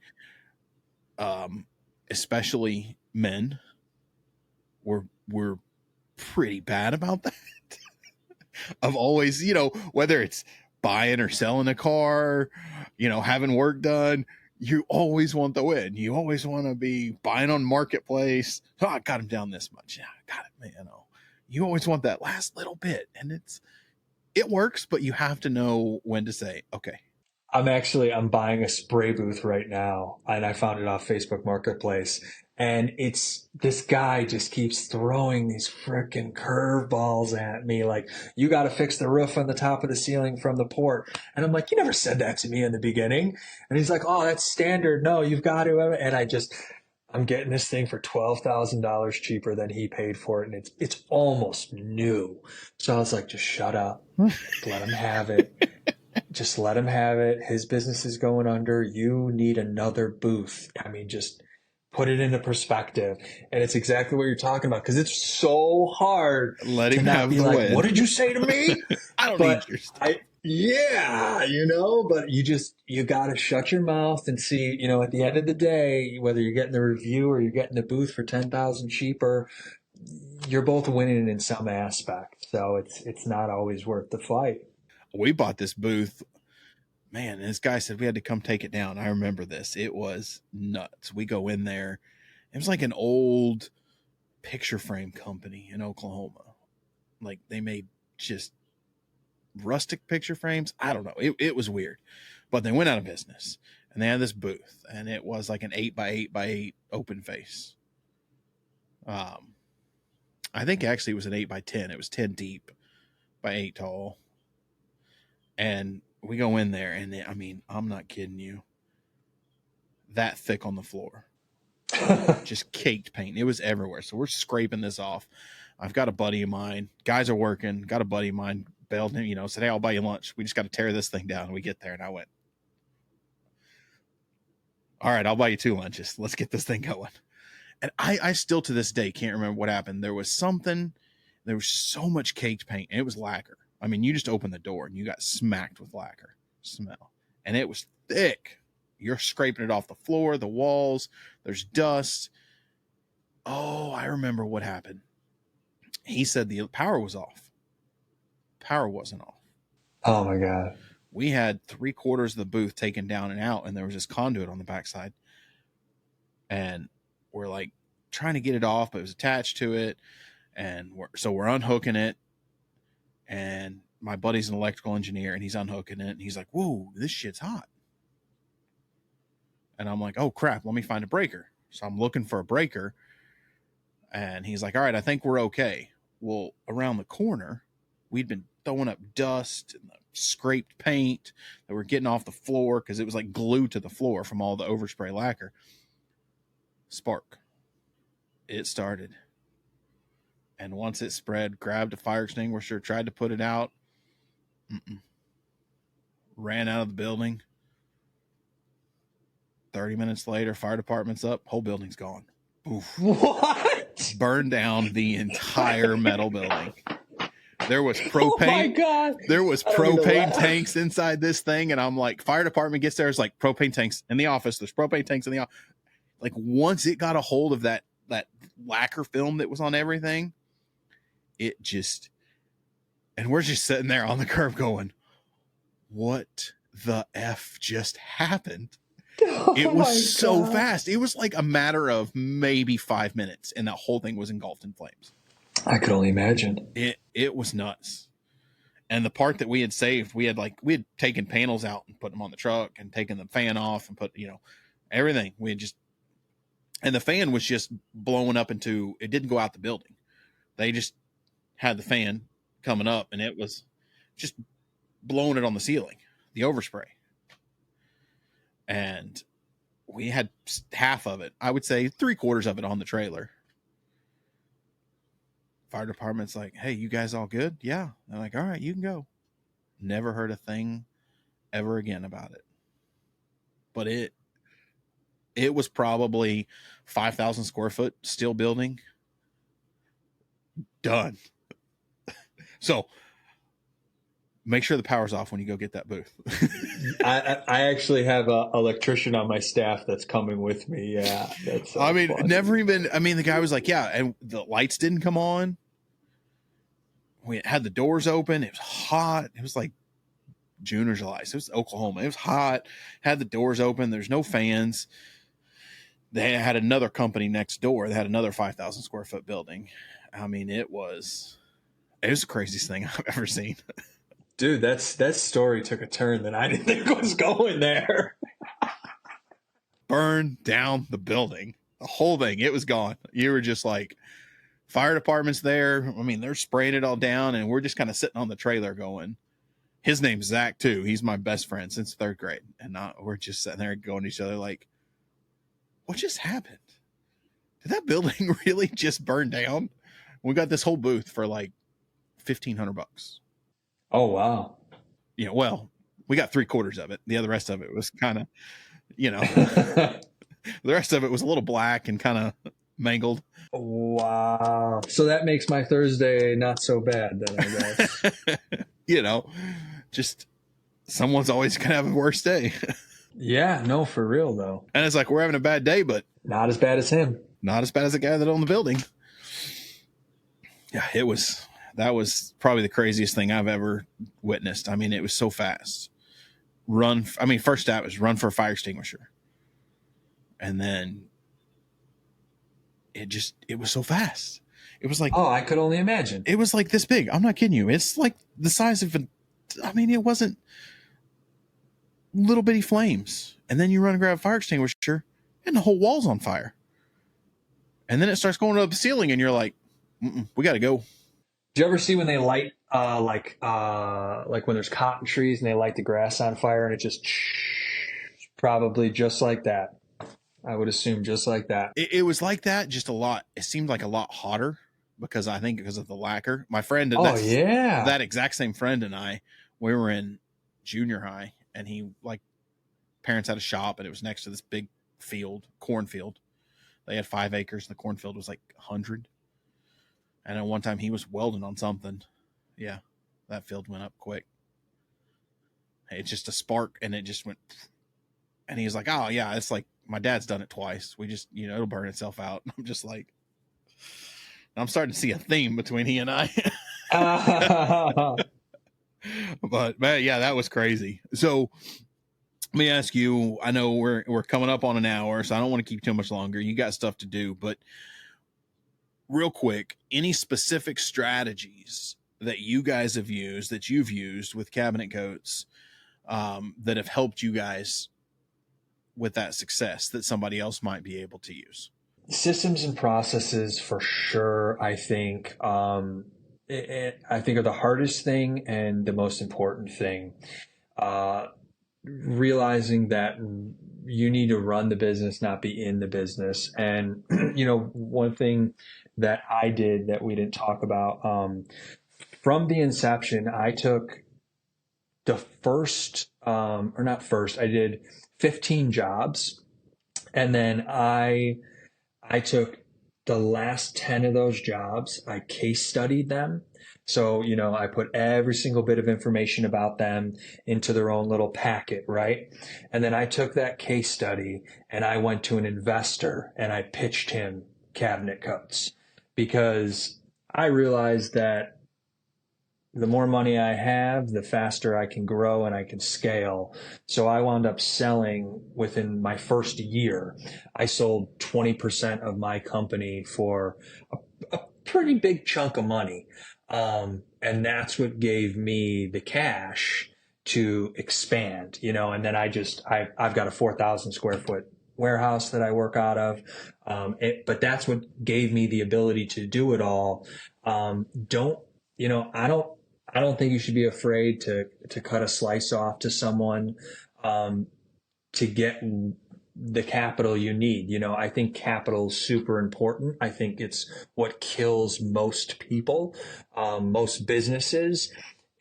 especially men, we're pretty bad about that. Of always, whether it's buying or selling a car, having work done, you always want the win. You always want to be buying on marketplace. Oh, I got him down this much. Yeah, I got it, man. You always want that last little bit, and it works, but you have to know when to say, okay. I'm buying a spray booth right now, and I found it off Facebook Marketplace. And this guy just keeps throwing these freaking curveballs at me. Like, you got to fix the roof on the top of the ceiling from the port. And I'm like, you never said that to me in the beginning. And he's like, oh, that's standard. No, you've got to. And I'm getting this thing for $12,000 cheaper than he paid for it. And it's almost new. So I was like, just shut up. Let him have it. Just let him have it. His business is going under. You need another booth. I mean, just put it into perspective. And it's exactly what you're talking about, because it's so hard Let to him not have be the like, win. what did you say to me? I don't But need your stuff. Yeah, but you got to shut your mouth and see, at the end of the day, whether you're getting the review or you're getting the booth for 10,000 cheaper, you're both winning in some aspect. So it's not always worth the fight. We bought this booth. Man, this guy said we had to come take it down. I remember this. It was nuts. We go in there. It was like an old picture frame company in Oklahoma. Like, they made just rustic picture frames. I don't know. It was weird, but they went out of business, and they had this booth, and it was like an 8x8x8 open face. I think actually it was an 8x10. It was 10 deep by 8 tall. And we go in there, and I mean, I'm not kidding you, that thick on the floor. Just caked paint. It was everywhere. So we're scraping this off. I've got a buddy of mine. Guys are working. Got a buddy of mine. Bailed him, said, hey, I'll buy you lunch. We just got to tear this thing down. We get there, and I went, all right, I'll buy you 2 lunches. Let's get this thing going. And I still to this day can't remember what happened. There was so much caked paint, and it was lacquer. I mean, you just opened the door and you got smacked with lacquer smell, and it was thick. You're scraping it off the floor, the walls. There's dust. Oh, I remember what happened. He said the power was off. Power wasn't off. Oh my God. We had 3/4 of the booth taken down and out, and there was this conduit on the backside. And we're like trying to get it off, but it was attached to it. And we're unhooking it. And my buddy's an electrical engineer, and he's unhooking it. And he's like, whoa, this shit's hot. And I'm like, oh, crap, let me find a breaker. So I'm looking for a breaker. And he's like, all right, I think we're okay. Well, around the corner, we'd been throwing up dust and scraped paint that were getting off the floor because it was like glued to the floor from all the overspray lacquer. Spark. It started. And once it spread, grabbed a fire extinguisher, tried to put it out. Ran out of the building. 30 minutes later, fire department's up. Whole building's gone. Oof. What? Burned down the entire metal building. There was propane. Oh my God. There was propane tanks inside this thing. And I'm like, fire department gets there. It's like propane tanks in the office. There's propane tanks in the office. Like once it got a hold of that lacquer film that was on everything, it just, and we're just sitting there on the curb going, what the F just happened? It was so fast. It was like a matter of maybe 5 minutes, and that whole thing was engulfed in flames. I could only imagine. It was nuts. And the part that we had saved, we had taken panels out and put them on the truck and taken the fan off and put, everything. We had just, and the fan was just blowing up into, it didn't go out the building. They just had the fan coming up, and it was just blowing it on the ceiling, the overspray. And we had half of it, I would say 3/4 of it on the trailer. Fire department's like, hey, you guys all good? Yeah. They're like, all right, you can go. Never heard a thing ever again about it. But it was probably 5,000 square foot steel building. Done. So make sure the power's off when you go get that booth. I actually have an electrician on my staff that's coming with me. Yeah. That's fun. The guy was like, yeah. And the lights didn't come on. We had the doors open. It was hot. It was like June or July. So it was Oklahoma. It was hot. Had the doors open. There's no fans. They had another company next door. They had another 5,000 square foot building. I mean, it was the craziest thing I've ever seen. Dude, that story took a turn that I didn't think was going there. Burned down the building. The whole thing. It was gone. You were just like, fire department's there. I mean, they're spraying it all down, and we're just kind of sitting on the trailer going, his name's Zach, too. He's my best friend since 3rd grade. And we're just sitting there going to each other like, what just happened? Did that building really just burn down? We got this whole booth for like $1,500. Oh, wow. Well, we got 3/4 of it. The other rest of it was kind of, the rest of it was a little black and kind of mangled. Wow. So that makes my Thursday not so bad then, I guess. Just someone's always going to have a worse day. Yeah, no, for real though. And it's like, we're having a bad day, but not as bad as him. Not as bad as the guy that owned the building. Yeah, that was probably the craziest thing I've ever witnessed. I mean, it was so fast. First stat was run for a fire extinguisher. And then it was so fast. It was like, oh, I could only imagine. It was like this big. I'm not kidding you. It's like the size of it wasn't little bitty flames. And then you run and grab a fire extinguisher and the whole wall's on fire. And then it starts going up the ceiling and you're like, we got to go. Do you ever see when they light, like when there's cotton trees and they light the grass on fire and it just probably just like that? I would assume just like that. It was like that, just a lot. It seemed like a lot hotter because of the lacquer. My friend, that exact same friend and I, we were in junior high, and parents had a shop, and it was next to this big cornfield. They had 5 acres, and the cornfield was like 100. And at one time he was welding on something. Yeah, that field went up quick. It's just a spark, and it just went. And he's like, oh yeah, it's like, my dad's done it twice. We just, it'll burn itself out. I'm just like, I'm starting to see a theme between he and I. But man, yeah, that was crazy. So let me ask you, I know we're coming up on an hour, so I don't want to keep too much longer. You got stuff to do, but real quick, any specific strategies that you guys have used, that you've used with cabinet coats, that have helped you guys with that success that somebody else might be able to use? Systems and processes for sure. I think I think are the hardest thing and the most important thing. Uh, Realizing that you need to run the business, not be in the business. And one thing that I did that we didn't talk about, from the inception, I took the first, or not first, I did 15 jobs, and then I took the last 10 of those jobs, I case studied them. So, I put every single bit of information about them into their own little packet, right? And then I took that case study and I went to an investor and I pitched him cabinet coats, because I realized that the more money I have, the faster I can grow and I can scale. So I wound up selling within my first year. I sold 20% of my company for a pretty big chunk of money. And that's what gave me the cash to expand, and then I've got a 4,000 square foot warehouse that I work out of. But that's what gave me the ability to do it all. Don't, you know, I don't think you should be afraid to cut a slice off to someone, to get the capital you need. I think capital is super important. I think it's what kills most people, most businesses.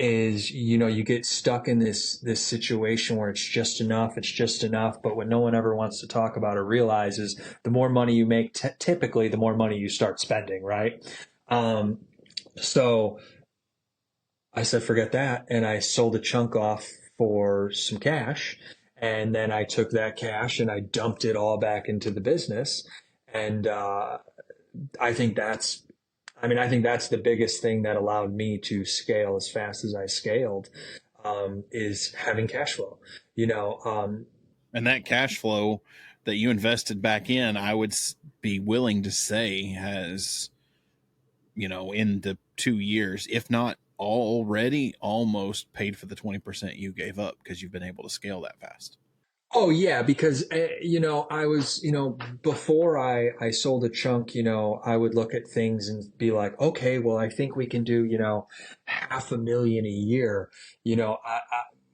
Is you get stuck in this situation where it's just enough. But what no one ever wants to talk about or realize is the more money you make, typically the more money you start spending, right? So I said, forget that. And I sold a chunk off for some cash. And then I took that cash and I dumped it all back into the business. And I think that's, I think that's the biggest thing that allowed me to scale as fast as I scaled, is having cash flow, And that cash flow that you invested back in, I would be willing to say has, in the 2 years, if not already, almost paid for the 20% you gave up because you've been able to scale that fast. Oh yeah, because I was, before I sold a chunk, I would look at things and be like, okay, well, I think we can do, 500,000 a year.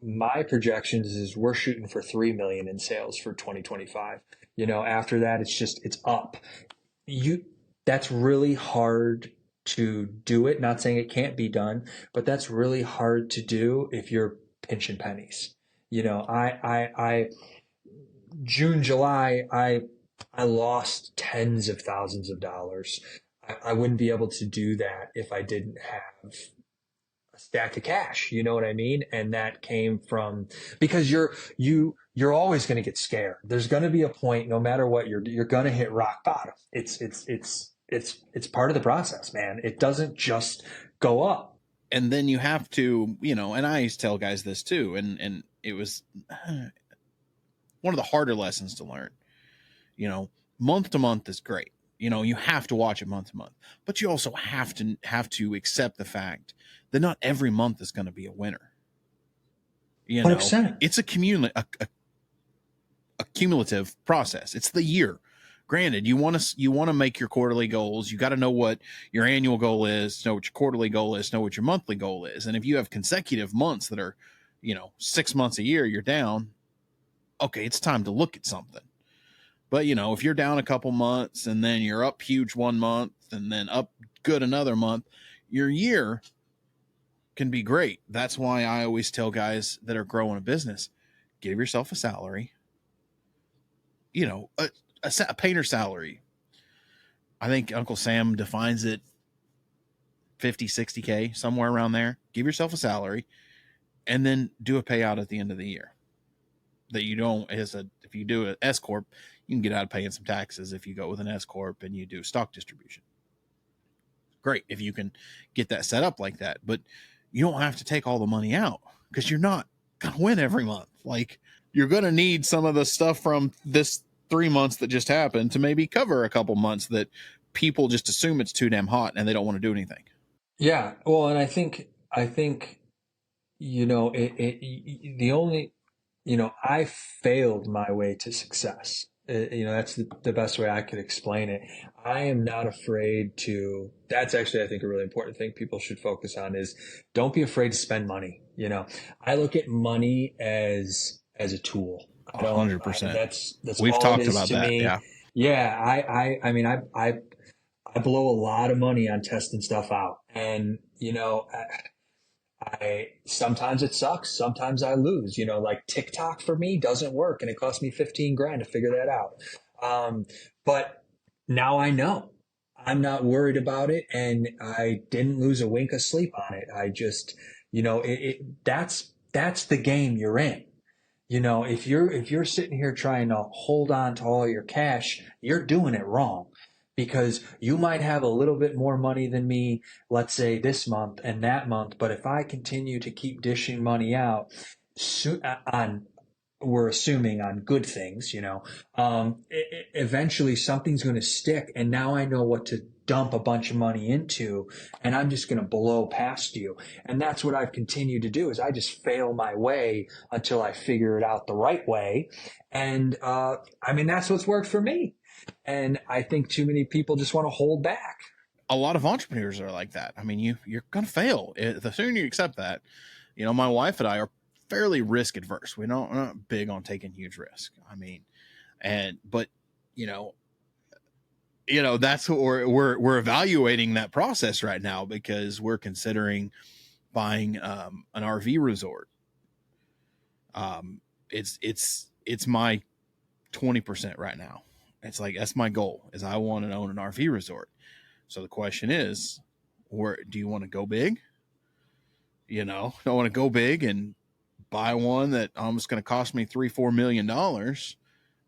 My projections is we're shooting for 3 million in sales for 2025. After that, it's up. You That's really hard to do it. Not saying it can't be done, but that's really hard to do if you're pinching pennies. I June, July, I lost tens of thousands of dollars. I wouldn't be able to do that if I didn't have a stack of cash. You know what I mean? And that came from, because you're always going to get scared. There's going to be a point, no matter what, you're going to hit rock bottom. It's part of the process, man. It doesn't just go up. And then you have to, and I used to tell guys this too, and it was one of the harder lessons to learn. Month to month is great. You have to watch it month to month, but you also have to accept the fact that not every month is going to be a winner. 100%. It's a cumulative process. It's the year. Granted, you want to make your quarterly goals. You got to know what your annual goal is, know what your quarterly goal is, know what your monthly goal is. And if you have consecutive months that are, 6 months a year, you're down. Okay, it's time to look at something. But, if you're down a couple months and then you're up huge one month and then up good another month, your year can be great. That's why I always tell guys that are growing a business, give yourself a salary, a painter salary. I think Uncle Sam defines it 50, 60K, somewhere around there. Give yourself a salary and then do a payout at the end of the year. That you don't, if you do an S Corp, you can get out of paying some taxes if you go with an S Corp and you do stock distribution. Great if you can get that set up like that. But, you don't have to take all the money out because you're not going to win every month. Like, you're going to need some of the stuff from this 3 months that just happened to maybe cover a couple months that people just assume it's too damn hot and they don't want to do anything. Yeah. Well, and I think, the only, I failed my way to success. That's the best way I could explain it. I am not afraid to, that's actually, I think, a really important thing people should focus on is don't be afraid to spend money. I look at money as a tool. 100%. That's We've all talked it is about to that. me. Yeah. Yeah. I mean, I blow a lot of money on testing stuff out, and I sometimes it sucks, sometimes I lose. Like TikTok for me doesn't work, and it cost me 15 grand to figure that out. But now I know. I'm not worried about it, and I didn't lose a wink of sleep on it. I just, that's the game you're in. If you're sitting here trying to hold on to all your cash, you're doing it wrong, because you might have a little bit more money than me, let's say this month and that month. But if I continue to keep dishing money out on, we're assuming on good things, eventually something's going to stick. And now I know what to dump a bunch of money into, and I'm just going to blow past you. And that's what I've continued to do, is I just fail my way until I figure it out the right way. And, that's what's worked for me. And I think too many people just want to hold back. A lot of entrepreneurs are like that. I mean, you're going to fail. The sooner you accept that, my wife and I are fairly risk adverse. We're not big on taking huge risk. I mean, but that's what we're evaluating that process right now, because we're considering buying an RV resort. It's my 20% right now. It's like, that's my goal, is I want to own an RV resort. So the question is, where do you want to go big? I want to go big and buy one that almost going to cost me $3-4 million,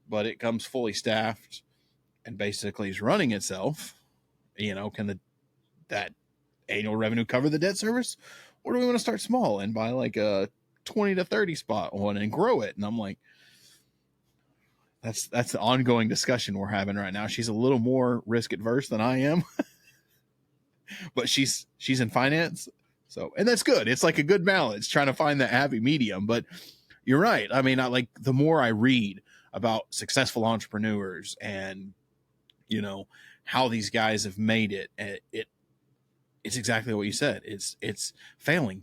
but it comes fully staffed and basically is running itself. Can that annual revenue cover the debt service? Or do we want to start small and buy like a 20 to 30 spot one and grow it? And I'm like, that's the ongoing discussion we're having right now. She's a little more risk adverse than I am, but she's in finance. So, and that's good. It's like a good balance, trying to find that happy medium. But you're right. I mean, the more I read about successful entrepreneurs and, how these guys have made it, it's exactly what you said. It's failing.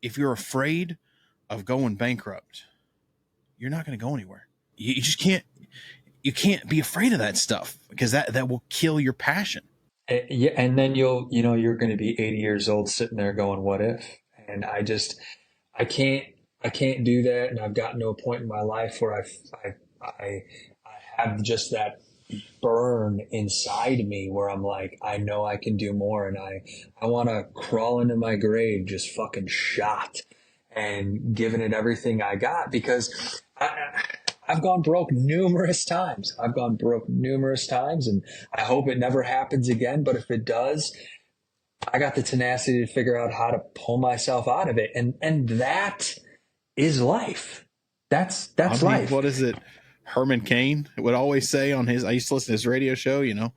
If you're afraid of going bankrupt, you're not going to go anywhere. You just can't be afraid of that stuff, because that will kill your passion. Yeah, and then you're going to be 80 years old sitting there going, "What if?" And I can't do that. And I've gotten to a point in my life where I have just that burn inside me where I'm like, I know I can do more, and I want to crawl into my grave just fucking shot and giving it everything I got, because I've gone broke numerous times. And I hope it never happens again. But if it does, I got the tenacity to figure out how to pull myself out of it. And that is life. That's life. What is it? Herman Cain would always say on I used to listen to his radio show, you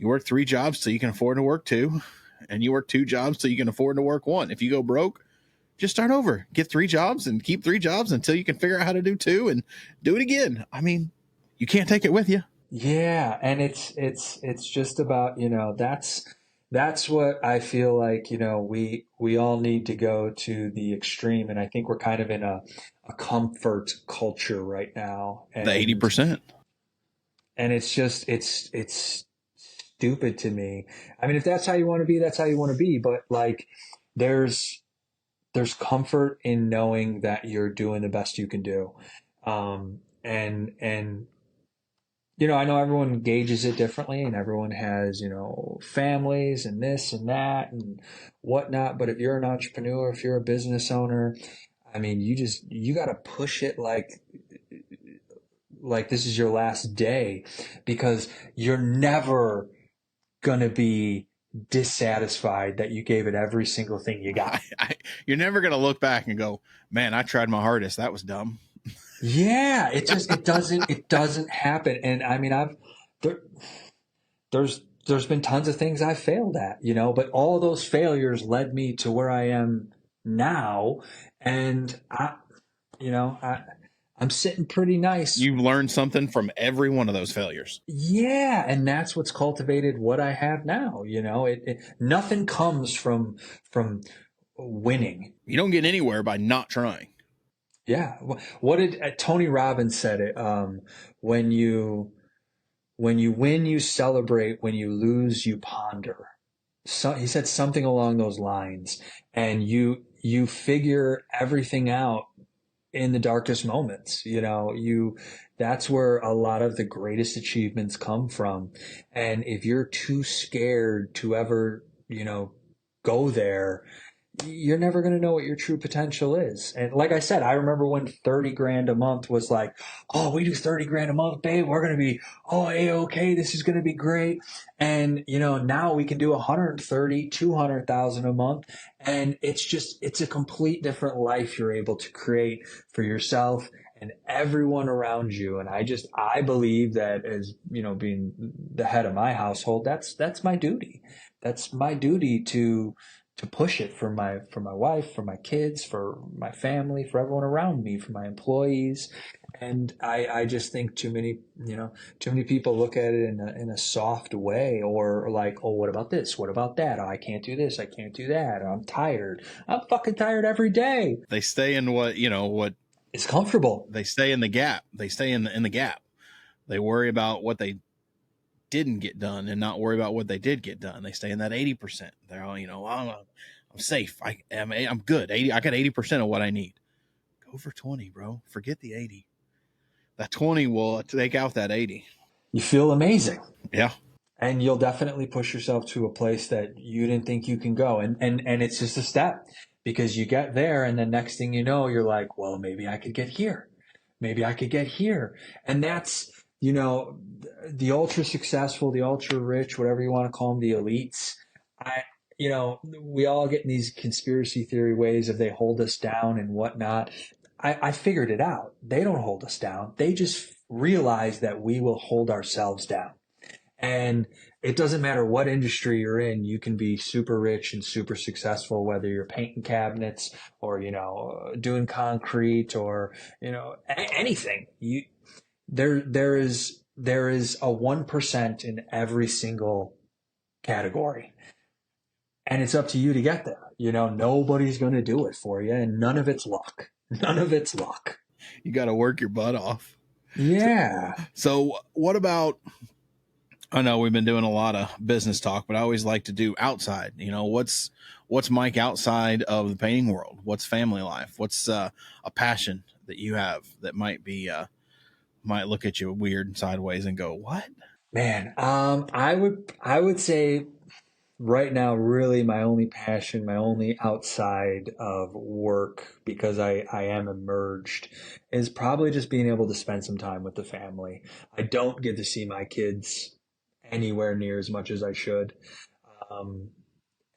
work 3 jobs so you can afford to work 2, and you work 2 jobs so you can afford to work 1. If you go broke, just start over, get 3 jobs and keep 3 jobs until you can figure out how to do 2 and do it again. I mean, you can't take it with you. Yeah. And it's just about, that's what I feel like, we all need to go to the extreme. And I think we're kind of in a comfort culture right now. And the 80%. And it's just, it's stupid to me. I mean, if that's how you want to be, that's how you want to be. But like, there's comfort in knowing that you're doing the best you can do. And I know everyone gauges it differently, and everyone has, families and this and that and whatnot. But if you're an entrepreneur, if you're a business owner, I mean, you got to push it like this is your last day, because you're never going to be dissatisfied that you gave it every single thing you got. You're never going to look back and go, man, I tried my hardest. That was dumb. Yeah, it doesn't happen. And I mean, there, there's been tons of things I failed at, but all of those failures led me to where I am now. And you know, I, I'm sitting pretty nice. You've learned something from every one of those failures. Yeah, and that's what's cultivated what I have now. Nothing comes from winning. You don't get anywhere by not trying. Yeah. What did Tony Robbins said it? When you win, you celebrate. When you lose, you ponder. So he said something along those lines, and you figure everything out in the darkest moments. That's where a lot of the greatest achievements come from. And if you're too scared to ever, go there, you're never going to know what your true potential is. And like I said, I remember when 30 grand a month was like, oh, we do 30 grand a month, babe. We're going to be, oh, okay. This is going to be great. And, now we can do 130, 200,000 a month. And it's a complete different life you're able to create for yourself and everyone around you. And I believe that as, being the head of my household, that's my duty. That's my duty to push it for my wife, for my kids, for my family, for everyone around me, for my employees. And I just think too many people look at it in a soft way, or like, oh, what about this? What about that? Oh, I can't do this. I can't do that. I'm tired. I'm fucking tired every day. They stay in what It's comfortable. They stay in the gap. They stay in the gap. They worry about what they didn't get done and not worry about what they did get done. They stay in that 80%. They're all, I'm safe. I'm good. 80. I got 80% of what I need. Go for 20, bro. Forget the 80. That 20 will take out that 80. You feel amazing. Yeah. And you'll definitely push yourself to a place that you didn't think you can go. And it's just a step, because you get there and the next thing you know, you're like, well, maybe I could get here. Maybe I could get here. And that's, the ultra successful, the ultra rich, whatever you want to call them, the elites. We all get in these conspiracy theory ways of they hold us down and whatnot. I figured it out. They don't hold us down. They just realize that we will hold ourselves down. And it doesn't matter what industry you're in, you can be super rich and super successful, whether you're painting cabinets or, doing concrete or, anything. There is a 1% in every single category. And it's up to you to get there. Nobody's going to do it for you, and none of it's luck. None of it's luck. You got to work your butt off. Yeah. So what about, I know we've been doing a lot of business talk, but I always like to do outside. What's Mike outside of the painting world? What's family life? What's a passion that you have that might look at you weird and sideways and go, what? Man, I would say right now, really my only passion, my only outside of work, because I am emerged, is probably just being able to spend some time with the family. I don't get to see my kids anywhere near as much as I should.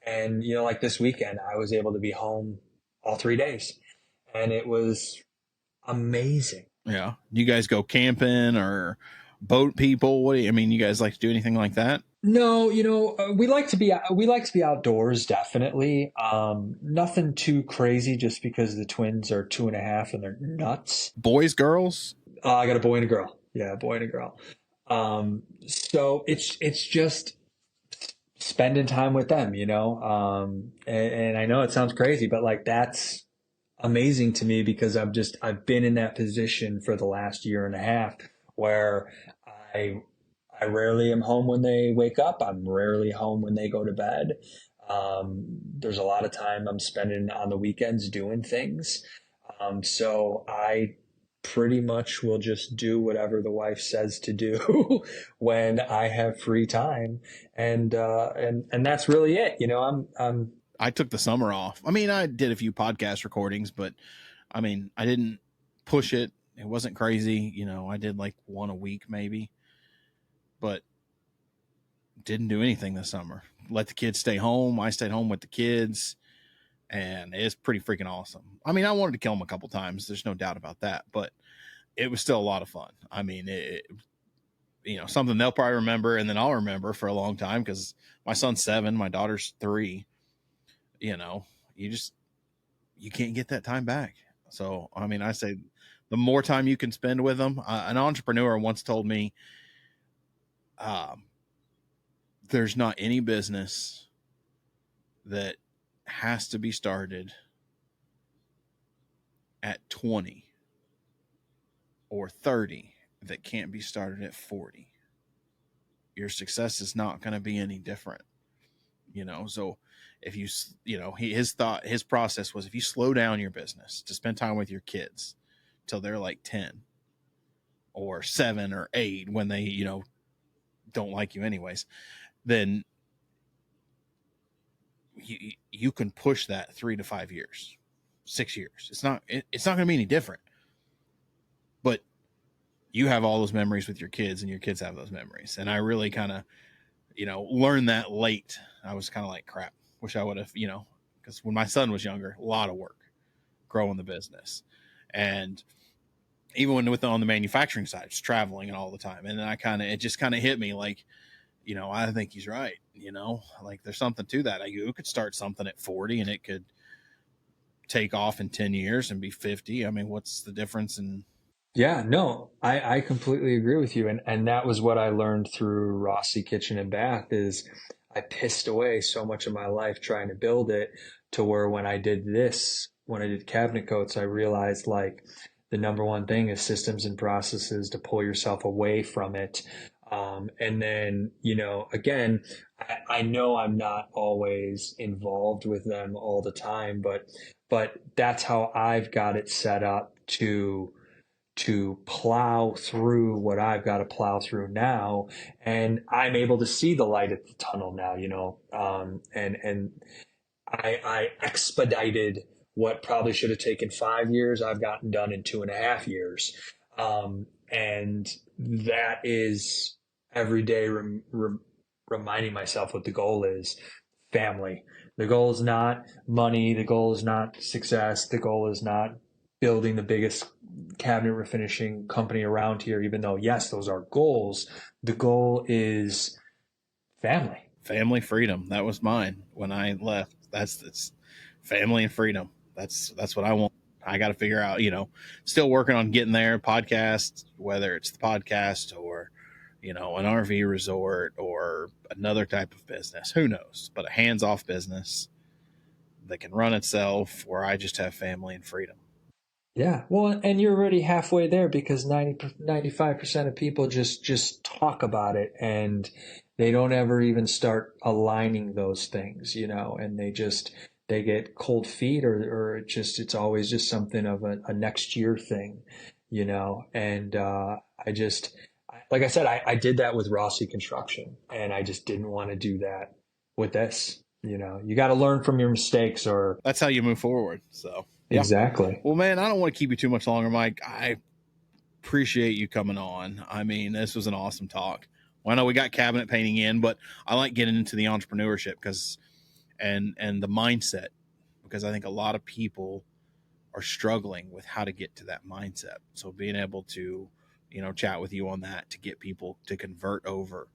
And, like this weekend, I was able to be home all 3 days, and it was amazing. Yeah. You guys go camping or boat people? You guys like to do anything like that? No, we like to be outdoors, definitely. Nothing too crazy, just because the twins are 2.5 and they're nuts. Boys, girls? I got a boy and a girl. Yeah, a boy and a girl. So it's just spending time with them, and I know it sounds crazy, but like that's amazing to me, because I've been in that position for the last year and a half where I rarely am home when they wake up. I'm rarely home when they go to bed. There's a lot of time I'm spending on the weekends doing things. So I pretty much will just do whatever the wife says to do when I have free time. And that's really it. I took the summer off. I did a few podcast recordings, but I didn't push it. It wasn't crazy. I did like one a week maybe. But didn't do anything this summer. Let the kids stay home. I stayed home with the kids, and it's pretty freaking awesome. I mean, I wanted to kill them a couple times. There's no doubt about that, but it was still a lot of fun. I mean, something they'll probably remember, and then I'll remember for a long time, because my son's 7, my daughter's 3. You know, you can't get that time back. So, I mean, I say the more time you can spend with them. An entrepreneur once told me, there's not any business that has to be started at 20 or 30 that can't be started at 40. Your success is not going to be any different. So if his process was, if you slow down your business to spend time with your kids till they're like 10 or 7 or 8, when they, don't like you anyways, then you can push that 3 to 5 years, 6 years. It's not going to be any different, but you have all those memories with your kids, and your kids have those memories. And I really kind of, learned that late. I was kind of like, crap, wish I would have, because when my son was younger, a lot of work growing the business. And even when on the manufacturing side, just traveling and all the time. And then it just kind of hit me like, I think he's right. Like there's something to that. You could start something at 40 and it could take off in 10 years and be 50. I mean, what's the difference in? Yeah, no, I completely agree with you. And that was what I learned through Rossi Kitchen and Bath is I pissed away so much of my life trying to build it, to where when I did cabinet coats, I realized like the number one thing is systems and processes to pull yourself away from it. And then, again, I know I'm not always involved with them all the time, but that's how I've got it set up to plow through what I've got to plow through now. And I'm able to see the light at the tunnel now, and I expedited what probably should have taken 5 years. I've gotten done in 2.5 years. And that is every day reminding myself what the goal is: family. The goal is not money. The goal is not success. The goal is not building the biggest cabinet refinishing company around here, even though, yes, those are goals. The goal is family Freedom. That was mine when I left. It's family and freedom. That's what I want. I got to figure out, still working on getting there. Podcasts, whether it's the podcast or, an RV resort or another type of business, who knows, but a hands-off business that can run itself, where I just have family and freedom. Yeah. Well, and you're already halfway there, because 95% of people just talk about it, and they don't ever even start aligning those things, and they get cold feet, or it's always just something of a next year thing, and, like I said, I did that with Rossi Construction, and I just didn't want to do that with this. You got to learn from your mistakes, or that's how you move forward. So yeah. Exactly. Well, man, I don't want to keep you too much longer, Mike. I appreciate you coming on. I mean, this was an awesome talk. Well, I know we got cabinet painting in, but I like getting into the entrepreneurship and the mindset, because I think a lot of people are struggling with how to get to that mindset. So being able to, chat with you on that, to get people to convert over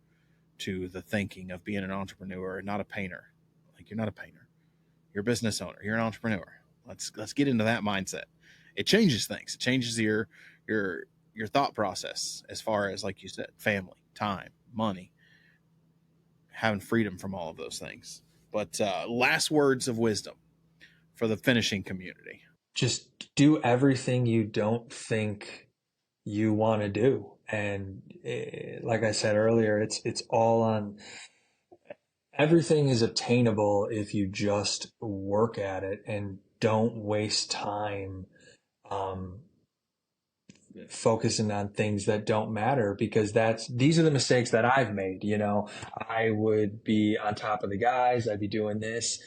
to the thinking of being an entrepreneur and not a painter. Like, you're not a painter. You're a business owner. You're an entrepreneur. Let's get into that mindset. It changes things. It changes your thought process, as far as, like you said, family, time, money, having freedom from all of those things. But last words of wisdom for the finishing community. Just do everything you don't think you want to do. And like I said earlier, it's all on. Everything is obtainable if you just work at it and don't waste time um, focusing on things that don't matter, because these are the mistakes that I've made. I would be on top of the guys. I'd be doing this,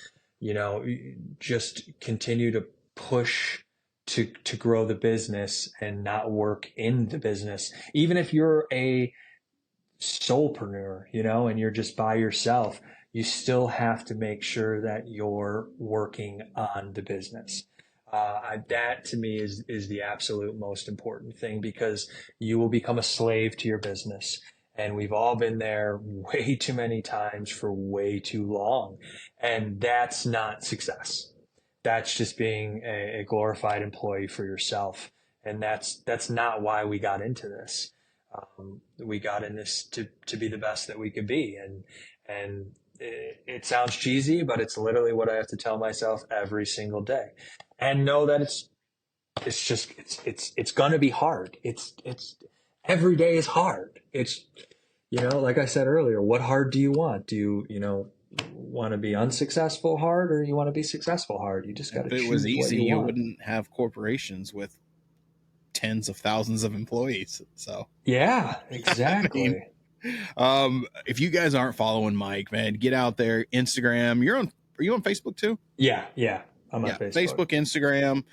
just continue to push to grow the business and not work in the business. Even if you're a solopreneur, and you're just by yourself, you still have to make sure that you're working on the business. That to me is the absolute most important thing, because you will become a slave to your business. And we've all been there way too many times for way too long. And that's not success. That's just being a glorified employee for yourself. And that's not why we got into this. We got in this to be the best that we could be. And it sounds cheesy, but it's literally what I have to tell myself every single day. And know that it's going to be hard. It's every day is hard. It's, like I said earlier, what hard do you want? Do you want to be unsuccessful hard, or you want to be successful hard? You just got to choose. If it was easy, you wouldn't have corporations with tens of thousands of employees. So yeah, exactly. If you guys aren't following Mike, man, get out there. Instagram. Are you on Facebook too? Yeah. I'm on Facebook, Instagram.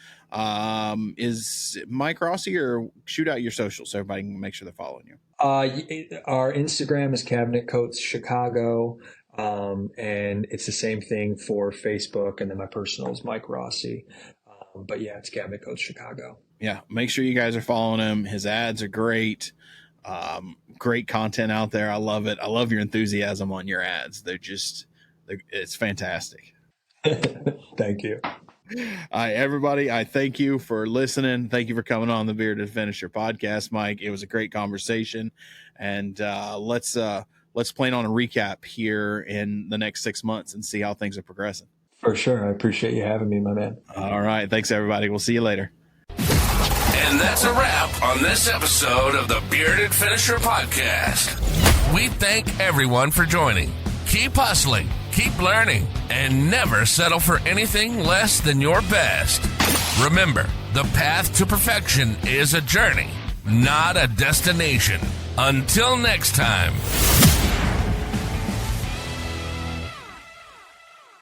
Is Mike Rossi, or shoot out your socials so everybody can make sure they're following you? Our Instagram is Cabinet Coats Chicago. And it's the same thing for Facebook. And then my personal is Mike Rossi. But yeah, it's Cabinet Coats Chicago. Yeah. Make sure you guys are following him. His ads are great. Great content out there. I love it. I love your enthusiasm on your ads. It's fantastic. Thank you. All right, everybody. I thank you for listening. Thank you for coming on the Bearded Finisher podcast, Mike. It was a great conversation, and let's plan on a recap here in the next 6 months and see how things are progressing. For sure. I appreciate you having me, my man. All right. Thanks, everybody. We'll see you later. And that's a wrap on this episode of the Bearded Finisher podcast. We thank everyone for joining. Keep hustling, keep learning, and never settle for anything less than your best. Remember, the path to perfection is a journey, not a destination. Until next time.